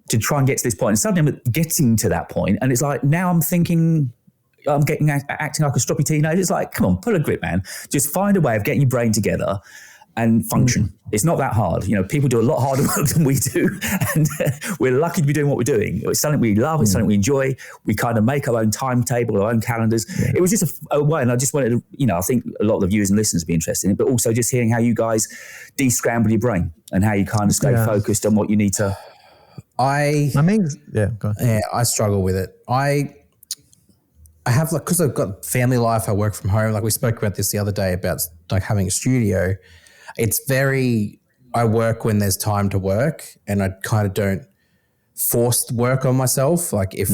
to try and get to this point. And suddenly I'm getting to that point, and it's like, now I'm thinking, I'm acting like a stroppy teenager. It's like, come on, pull a grip, man. Just find a way of getting your brain together and function. It's not that hard. People do a lot harder work than we do, and we're lucky to be doing what we're doing. It's something we love. It's something we enjoy. We kind of make our own timetable, our own calendars. Yeah. It was just a way, and I just wanted to, I think a lot of the viewers and listeners would be interested in it, but also just hearing how you guys de-scramble your brain and how you kind of stay focused on what you need to. Go on. Yeah, I struggle with it. I have, like, because I've got family life, I work from home. Like we spoke about this the other day about like having a studio. It's I work when there's time to work, and I kind of don't force work on myself. Like if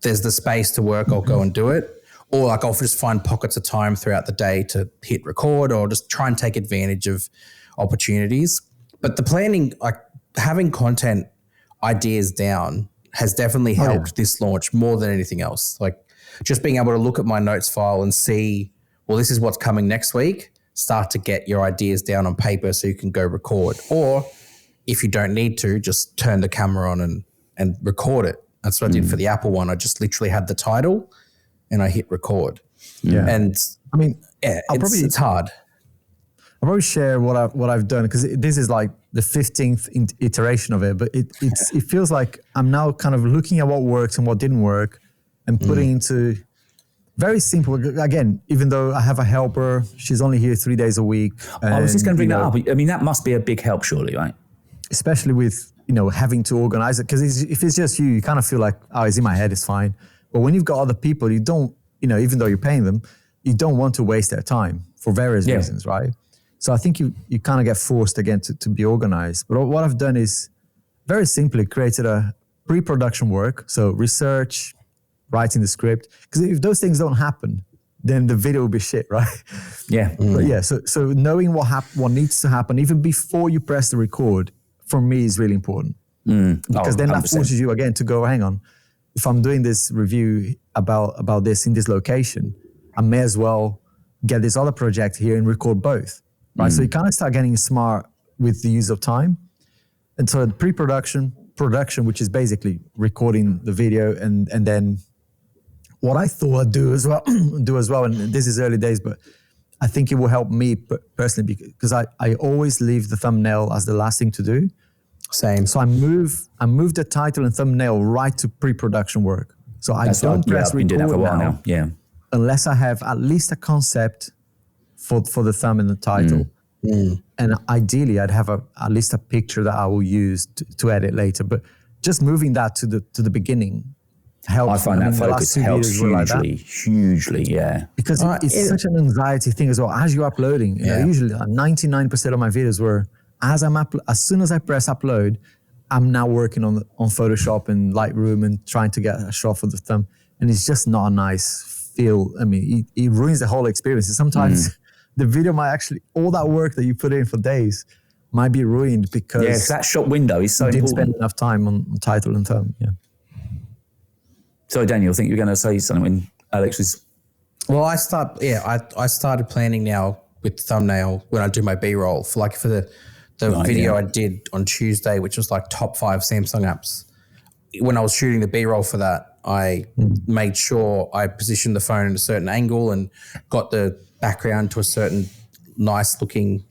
there's the space to work, I'll go and do it. Or like I'll just find pockets of time throughout the day to hit record, or just try and take advantage of opportunities. But the planning, like having content ideas down, has definitely helped this launch more than anything else. Like just being able to look at my notes file and see, well, this is what's coming next week. Start to get your ideas down on paper so you can go record. Or if you don't need to, just turn the camera on and record it. That's what I did for the Apple one. I just literally had the title and I hit record. Yeah. And I mean, it's hard. I'll probably share what I've done, because this is like the 15th iteration of it, but it feels like I'm now kind of looking at what works and what didn't work and putting into very simple, again, even though I have a helper, she's only here 3 days a week. I was just going to bring that up. I mean, that must be a big help, surely, right? Especially with, having to organize it, because if it's just you kind of feel like, oh, it's in my head, it's fine. But when you've got other people, you don't, even though you're paying them, you don't want to waste their time for various reasons, right? So I think you kind of get forced again to be organized. But what I've done is very simply created a pre-production work. So research, writing the script. Because if those things don't happen, then the video will be shit, right? Yeah. But yeah, so knowing what needs to happen even before you press the record, for me, is really important. Because then that 100%. forces you again to go, hang on, if I'm doing this review about this in this location, I may as well get this other project here and record both, right? So you kind of start getting smart with the use of time. And so production, which is basically recording the video, and then what I thought I'd do as well, and this is early days, but I think it will help me personally because I always leave the thumbnail as the last thing to do. Same. So I move the title and thumbnail right to pre-production work. So I don't press I've been doing that for a while now. Yeah. Unless I have at least a concept for the thumb and the title. And ideally, I'd have at least a picture that I will use to edit later. But just moving that to the beginning helps. I find that focus helps hugely, yeah. Because it's such an anxiety thing as well. As you're uploading, you know, usually 99% of my videos were, as soon as I press upload, I'm now working on Photoshop and Lightroom and trying to get a shot for the thumb. And it's just not a nice feel. I mean, it ruins the whole experience. Sometimes the video might actually, all that work that you put in for days might be ruined because that shot window is so important. Didn't spend enough time on title and thumb. Yeah. So Daniel, I think you're going to say something when Alex was. Well, I started planning now with thumbnail when I do my B-roll for the video I did on Tuesday, which was like top 5 Samsung apps. When I was shooting the B-roll for that, I made sure I positioned the phone in a certain angle and got the background to a certain nice looking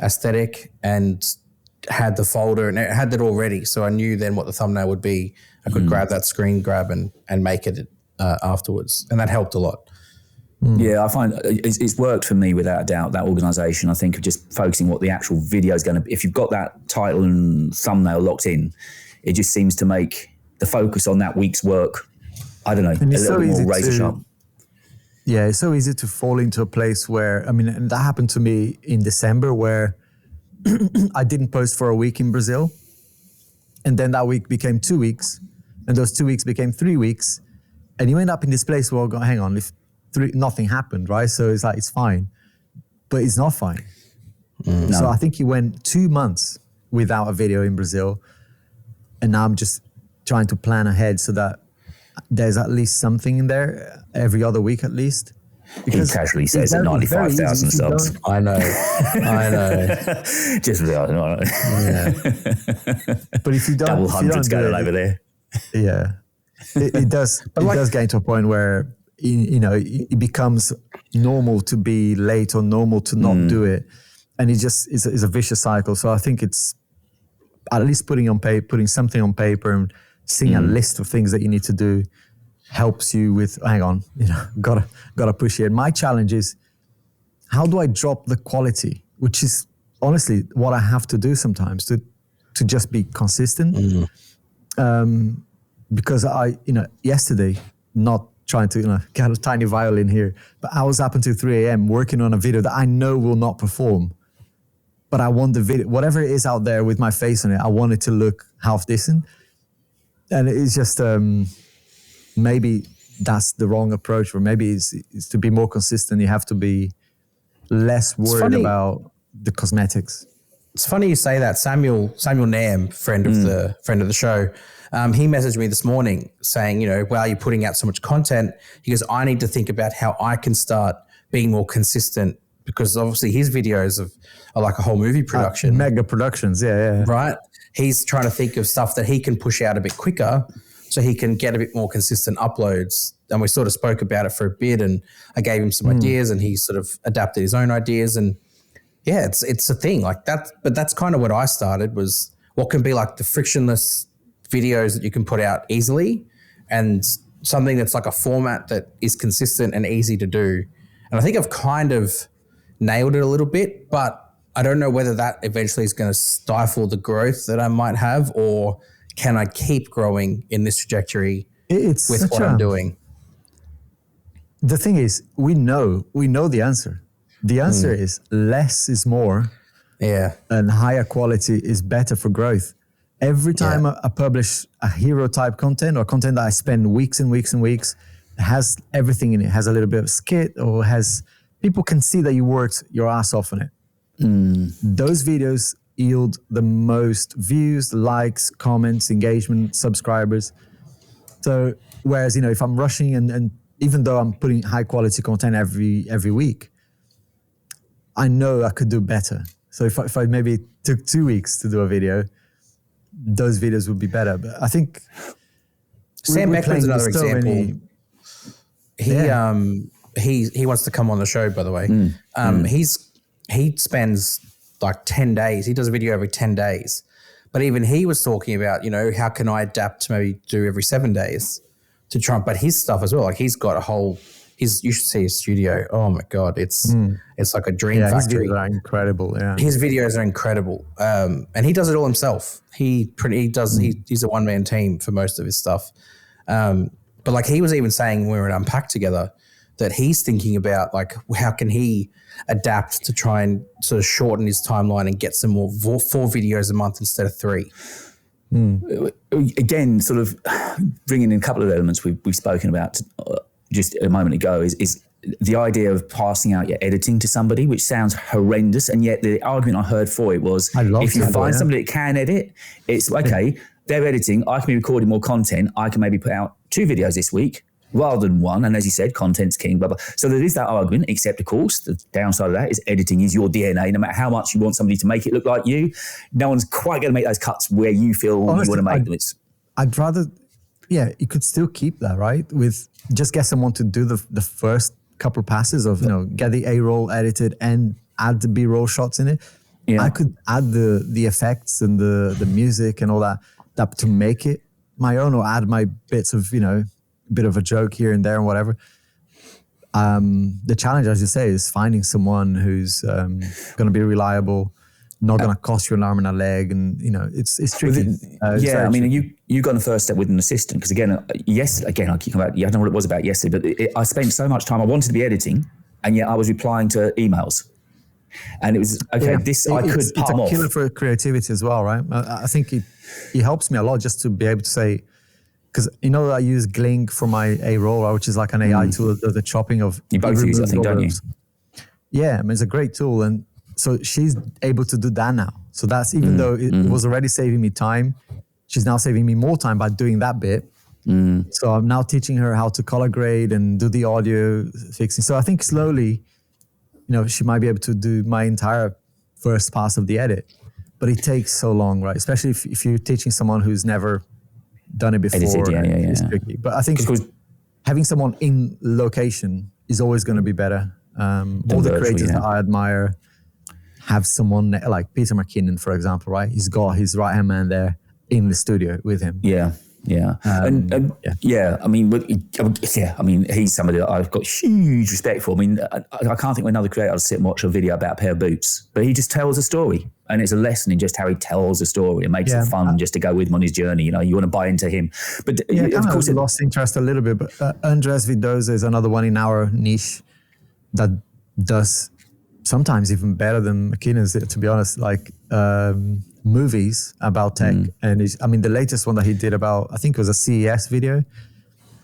aesthetic and had the folder and it had that all ready. So I knew then what the thumbnail would be. I could grab that screen grab and make it afterwards. And that helped a lot. Yeah, I find it's worked for me without a doubt, that organisation. I think of just focusing what the actual video is going to be. If you've got that title and thumbnail locked in, it just seems to make the focus on that week's work, I don't know, a little bit more razor sharp. Yeah, it's so easy to fall into a place where, I mean, and that happened to me in December where I didn't post for a week in Brazil. And then that week became 2 weeks. And those 2 weeks became 3 weeks. And you end up in this place where, hang on, nothing happened, right? So it's like, it's fine. But it's not fine. No. So I think he went 2 months without a video in Brazil. And now I'm just trying to plan ahead so that there's at least something in there every other week at least. Because he casually says at 95,000 subs. I know. Just really, yeah. But if you don't, double hundreds going over there. Yeah, it does. But it does get to a point where it becomes normal to be late or normal to not do it, and it just is a vicious cycle. So I think it's at least putting something on paper and seeing a list of things that you need to do helps you with, hang on, gotta push it. My challenge is, how do I drop the quality, which is honestly what I have to do sometimes to just be consistent. Because yesterday, not trying to get a tiny violin here, but I was up until 3 a.m. working on a video that I know will not perform. But I want the video, whatever it is out there with my face on it, I want it to look half decent. And it's just, maybe that's the wrong approach, or maybe it's to be more consistent. You have to be less worried about the cosmetics. It's funny you say that. Samuel Nam, friend of the show, he messaged me this morning saying, wow, you're putting out so much content. He goes, I need to think about how I can start being more consistent, because obviously his videos are like a whole movie production. Mega productions, yeah. Right? He's trying to think of stuff that he can push out a bit quicker so he can get a bit more consistent uploads. And we sort of spoke about it for a bit, and I gave him some ideas and he sort of adapted his own ideas. And yeah, it's a thing like that. But that's kind of what I started, was what can be like the frictionless videos that you can put out easily, and something that's like a format that is consistent and easy to do. And I think I've kind of nailed it a little bit, but I don't know whether that eventually is going to stifle the growth that I might have, or can I keep growing in this trajectory with what I'm doing? The thing is, we know the answer. The answer is less is more. Yeah. And higher quality is better for growth. Every time I publish a hero type content, or content that I spend weeks and weeks and weeks, has everything in it, has a little bit of skit, or people can see that you worked your ass off on it. Those videos, yield the most views, likes, comments, engagement, subscribers. So whereas, if I'm rushing and even though I'm putting high quality content every week, I know I could do better. So if I maybe took 2 weeks to do a video, those videos would be better. But I think Sam Beckman's another example. He wants to come on the show, by the way. He spends like 10 days. He does a video every 10 days. But even he was talking about, how can I adapt to maybe do every 7 days to try. But his stuff as well, like he's got a whole, you should see his studio. Oh my God, it's like a dream factory. His videos are incredible. Yeah, his videos are incredible, and he does it all himself. He's a one-man team for most of his stuff. But like he was even saying when we were at Unpack together that he's thinking about like how can he adapt to try and sort of shorten his timeline and get some more 4 videos a month instead of 3. Again, sort of bringing in a couple of elements we've spoken about just a moment ago is the idea of passing out your editing to somebody, which sounds horrendous. And yet the argument I heard for it was if you find somebody that can edit, it's okay, they're editing, I can be recording more content. I can maybe put out 2 videos this week rather than 1. And as you said, content's king, blah, blah. So there is that argument, except of course, the downside of that is editing is your DNA. No matter how much you want somebody to make it look like you, no one's quite going to make those cuts where you feel honestly, you want to make them. I'd rather, you could still keep that, right? With just get someone to do the first couple of passes of, get the A-roll edited and add the B-roll shots in it. Yeah. I could add the effects and the music and all that to make it my own, or add my bits of, bit of a joke here and there and whatever. The challenge, as you say, is finding someone who's going to be reliable, not going to cost you an arm and a leg, and it's tricky. I mean, you got on the first step with an assistant because again, I keep coming back. I don't know what it was about yesterday, but I spent so much time. I wanted to be editing, and yet I was replying to emails, and it was I could palm off. It's a killer for creativity as well, right? I think it helps me a lot just to be able to say. Because I use Gling for my A-roll, which is like an AI tool, the chopping of. You both use it, I think, don't you? Yeah, it's a great tool, and so she's able to do that now. So that's even though it was already saving me time, she's now saving me more time by doing that bit. So I'm now teaching her how to color grade and do the audio fixing. So I think slowly, she might be able to do my entire first pass of the edit, but it takes so long, right? Especially if you're teaching someone who's never done it before. It's tricky. But I think having someone in location is always going to be better. All the creators that I admire have someone like Peter McKinnon, for example, right? He's got his right-hand man there in the studio with him. I mean, he's somebody that I've got huge respect for. I mean, I can't think of another creator I'll sit and watch a video about a pair of boots, but he just tells a story, and it's a lesson in just how he tells a story and makes it fun just to go with him on his journey. You want to buy into him. But of course, I lost interest a little bit. But Andres Vidoza is another one in our niche that does sometimes even better than McKinnon's, to be honest. Like movies about tech, and the latest one that he did about, I think it was a CES video,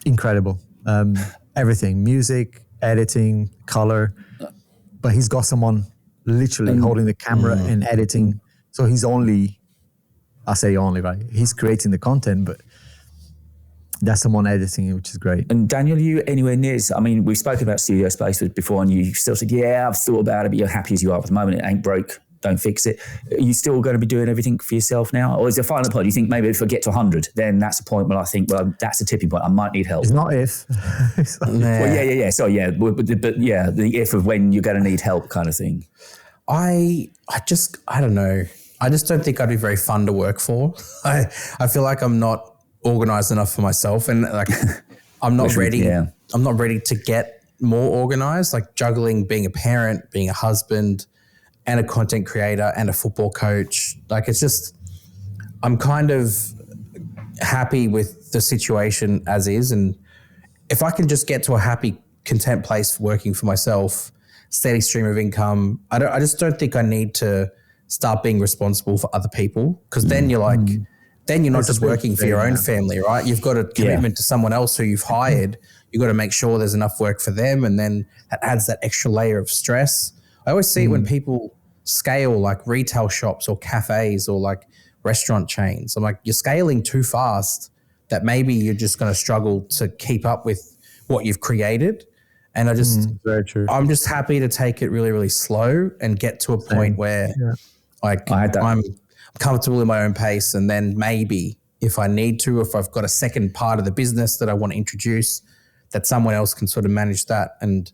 incredible. Everything, music, editing, color, but he's got someone literally holding the camera and editing. So he's right? He's creating the content, but that's someone editing it, which is great. And Daniel, are you anywhere near? I mean, we've spoken about studio space before, and you still said, I've thought about it, but you're happy as you are at the moment. It ain't broke. Don't fix it. Are you still going to be doing everything for yourself now? Or is there a final point? Do you think maybe if I get to 100, then that's a point where I think, that's a tipping point. I might need help. It's not if. Well, So but the if of when you're going to need help kind of thing. I don't know. I just don't think I'd be very fun to work for. I feel like I'm not organized enough for myself, and like I'm not ready. I'm not ready to get more organized. Like juggling being a parent, being a husband, and a content creator and a football coach. Like it's just, I'm kind of happy with the situation as is. And if I can just get to a happy, content place working for myself, steady stream of income, I just don't think I need to start being responsible for other people. Because then you're like, then you're not just working for your own family, right? You've got a commitment to someone else who you've hired. You've got to make sure there's enough work for them. And then that adds that extra layer of stress. I always see it when people scale like retail shops or cafes or like restaurant chains. I'm like, you're scaling too fast that maybe you're just going to struggle to keep up with what you've created. And very true. I'm just happy to take it really, really slow and get to a point where like I'm comfortable in my own pace. And then maybe if I need to, if I've got a second part of the business that I want to introduce, that someone else can sort of manage that and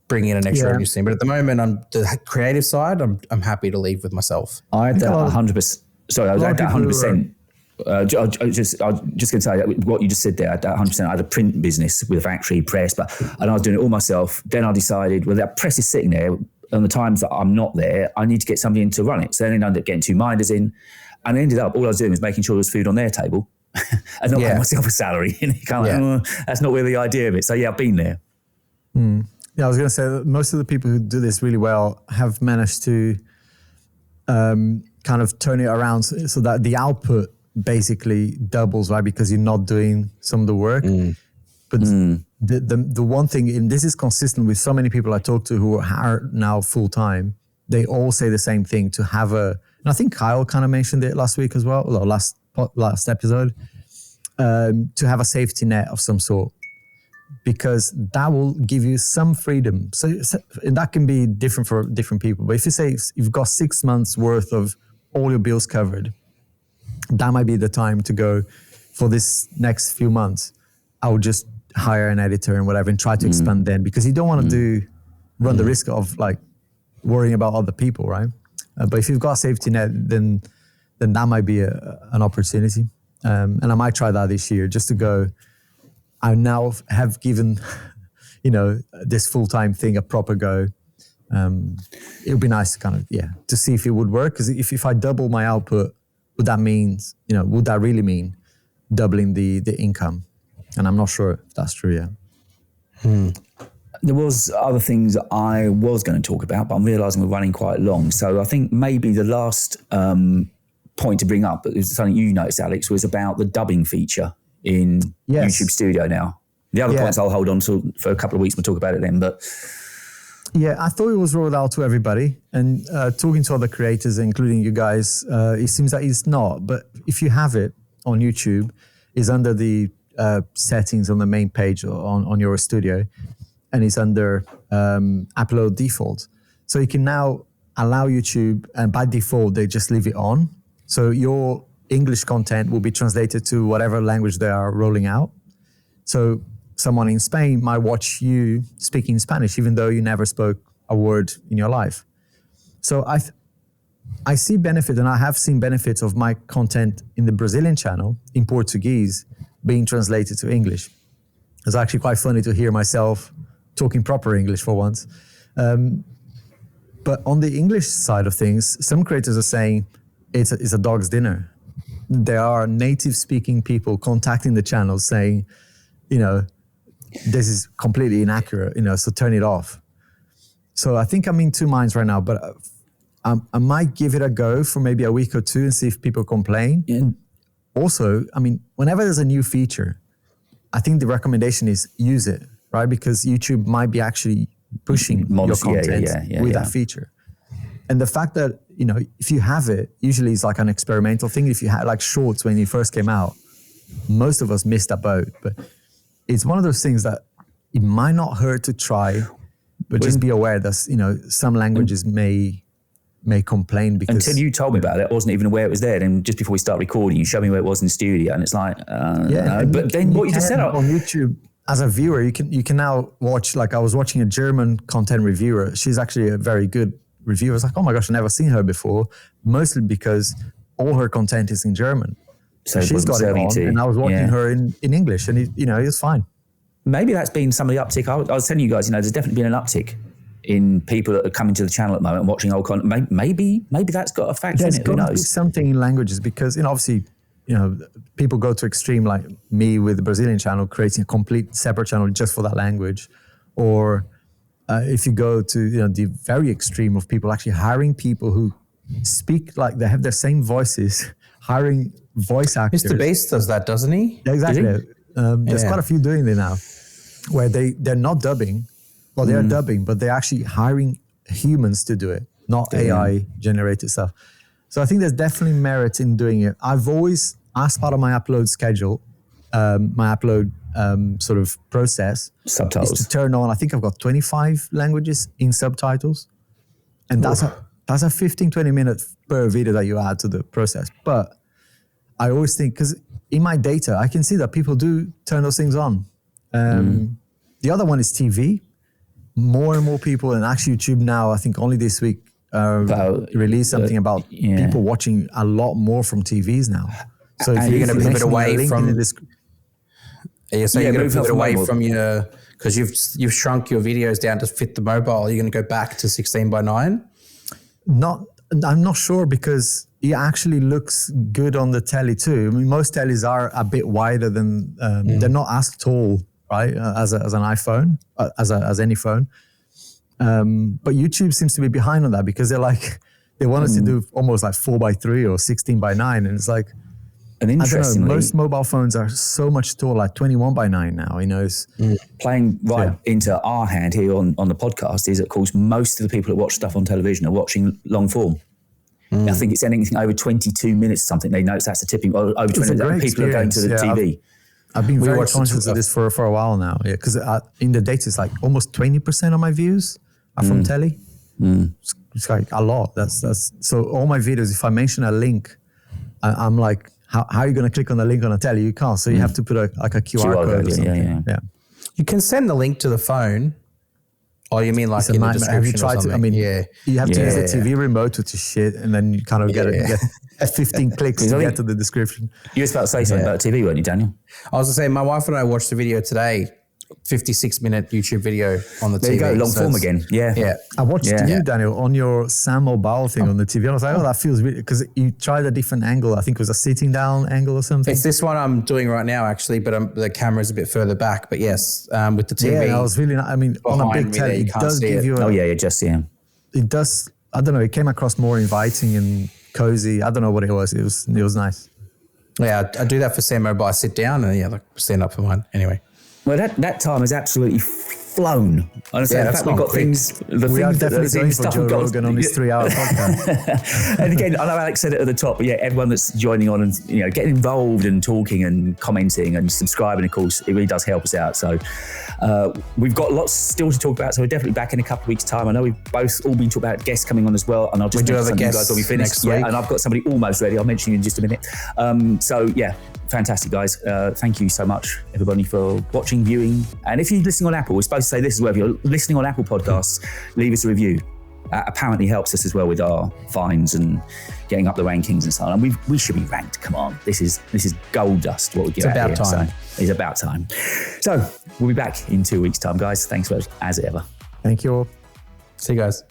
bring in an extra revenue stream. But at the moment, on the creative side, I'm happy to leave with myself. I had that 100%. Sorry, I was at that 100%. I was just going to say what you just said there. At that 100%, I had a print business with a factory press, and I was doing it all myself. Then I decided, well, that press is sitting there. On the times that I'm not there, I need to get somebody in to run it. So then I ended up getting 2 minders in, and ended up all I was doing was making sure there was food on their table, and not paying myself a salary. And you kind of like, that's not really the idea of it. So yeah, I've been there. Yeah, I was going to say that most of the people who do this really well have managed to kind of turn it around so that the output basically doubles, right? Because you're not doing some of the work. But the one thing, and this is consistent with so many people I talk to who are now full-time, they all say the same thing, to have and I think Kyle kind of mentioned it last week as well, or last episode, to have a safety net of some sort, because that will give you some freedom. So that can be different for different people. But if you say you've got 6 months worth of all your bills covered, that might be the time to go for this next few months. I would just hire an editor and whatever and try to expand then, because you don't want to run the risk of like worrying about other people, right? But if you've got a safety net, then that might be an opportunity. And I might try that this year, just to go, I now have given, this full-time thing a proper go. It would be nice to kind of, to see if it would work. Because if I double my output, would that really mean doubling the income? And I'm not sure if that's true yet. There was other things I was going to talk about, but I'm realising we're running quite long. So I think maybe the last point to bring up, is something you noticed, Alex, was about the dubbing feature in YouTube Studio now. The other points I'll hold on to for a couple of weeks. We'll talk about it then. But yeah, I thought it was rolled out to everybody. And talking to other creators, including you guys, it seems that it's not. But if you have it on YouTube, it's under the settings on the main page on your studio, and it's under upload default. So you can now allow YouTube, and by default, they just leave it on. So your English content will be translated to whatever language they are rolling out. So someone in Spain might watch you speaking Spanish, even though you never spoke a word in your life. So I see benefit, and I have seen benefits of my content in the Brazilian channel in Portuguese being translated to English. It's actually quite funny to hear myself talking proper English for once. But on the English side of things, some creators are saying it's a dog's dinner. There are native speaking people contacting the channel saying, this is completely inaccurate, so turn it off. So I think I'm in two minds right now, but I might give it a go for maybe a week or two and see if people complain. And also, whenever there's a new feature, I think the recommendation is use it, right? Because YouTube might be actually pushing your content with that feature. And the fact that, if you have it, usually it's like an experimental thing. If you had like shorts when you first came out, most of us missed that boat. But it's one of those things that it might not hurt to try, but just be aware that, some languages may complain because... Until you told me about it, I wasn't even aware it was there. Then just before we start recording, you showed me where it was in the studio, and it's like, no. But then what you just said... On YouTube, as a viewer, you can now watch, like I was watching a German content reviewer. She's actually a very good reviewer. I was like, oh my gosh, I've never seen her before, mostly because all her content is in German. So she's got it on, and I was watching her in English, and it was fine. Maybe that's been some of the uptick. I was telling you guys, there's definitely been an uptick in people that are coming to the channel at the moment and watching old content. Maybe that's got a factor in it. Who knows? There's something in languages because, obviously, people go to extreme like me with the Brazilian channel, creating a complete separate channel just for that language. Or if you go to, the very extreme of people actually hiring people who speak like they have their same voices, hiring voice actors. Mr. Beast does that, doesn't he? Exactly. There's quite a few doing it now where they're not dubbing. Well, they are dubbing, but they're actually hiring humans to do it. not AI generated stuff. So I think there's definitely merit in doing it. I've always, as part of my upload schedule, my upload sort of process, subtitles, is to turn on, I think I've got 25 languages in subtitles. And that's a 15, 20 minutes per video that you add to the process. But I always think, because in my data, I can see that people do turn those things on. The other one is TV. More and more people, and actually YouTube now, I think only this week, released something about people watching a lot more from TVs now. So if you're going to pivot away from... So you're going to pivot away from your... Because you've shrunk your videos down to fit the mobile. You're going to go back to 16:9? I'm not sure, because it actually looks good on the telly too. I mean, most tellies are a bit wider than... They're not as tall, right, as an iPhone, as any phone. But YouTube seems to be behind on that, because they want us to do almost like 4:3 or 16:9, and it's like, and interestingly, most mobile phones are so much taller, like 21:9 now. You know, it's playing into our hand here on the podcast is, of course, most of the people that watch stuff on television are watching long form. I think it's anything over 22 minutes or something. They notice that's the tipping. Over 20 minutes, people are going to the TV. I've been very conscious of this for a while now. Yeah, because in the data, it's like almost 20% of my views are from telly. It's like a lot. That's so all my videos, if I mention a link, I'm like, how are you going to click on the link on a telly? You can't. So you have to put a QR code or something. Yeah. You can send the link to the phone. Oh, you mean like in the description? Have you tried or something? I mean, you have to use the TV remote, which is shit, and then you kind of get 15 clicks to get to the description. You were about to say something about TV, weren't you, Daniel? I was going to say, my wife and I watched the video today, 56-minute YouTube video on the TV. There you go, long form again. Yeah. I watched you, Daniel, on your Sam Mobile thing on the TV. I was like, that feels weird, because you tried a different angle. I think it was a sitting down angle or something. It's this one I'm doing right now, actually, but the camera's a bit further back. But yes, with the TV. Yeah, I was really, on a big telly, it does give you it does, I don't know, it came across more inviting and cozy. I don't know what it was. It was nice. Yeah, I do that for Sam Mobile. I sit down and stand up for mine. Anyway. Well, that time has absolutely flown. Honestly, in fact, we've got things. We are definitely going for Joe Rogan on his 3-hour podcast. And again, I know Alex said it at the top, but everyone that's joining on and getting involved and talking and commenting and subscribing, of course, it really does help us out. So we've got lots still to talk about. So we're definitely back in a couple of weeks' time. I know we've both all been talking about guests coming on as well, and I'll just mention something you guys will be finished next week. And I've got somebody almost ready. I'll mention you in just a minute. Fantastic, guys. Thank you so much, everybody, for watching, viewing. And if you're listening on Apple, we're supposed to say this as well. If you're listening on Apple Podcasts, leave us a review. Apparently helps us as well with our finds and getting up the rankings and so on. And we should be ranked. Come on. This is gold dust, what we get out here. So it's about time. So we'll be back in 2 weeks' time, guys. Thanks as ever. Thank you all. See you guys.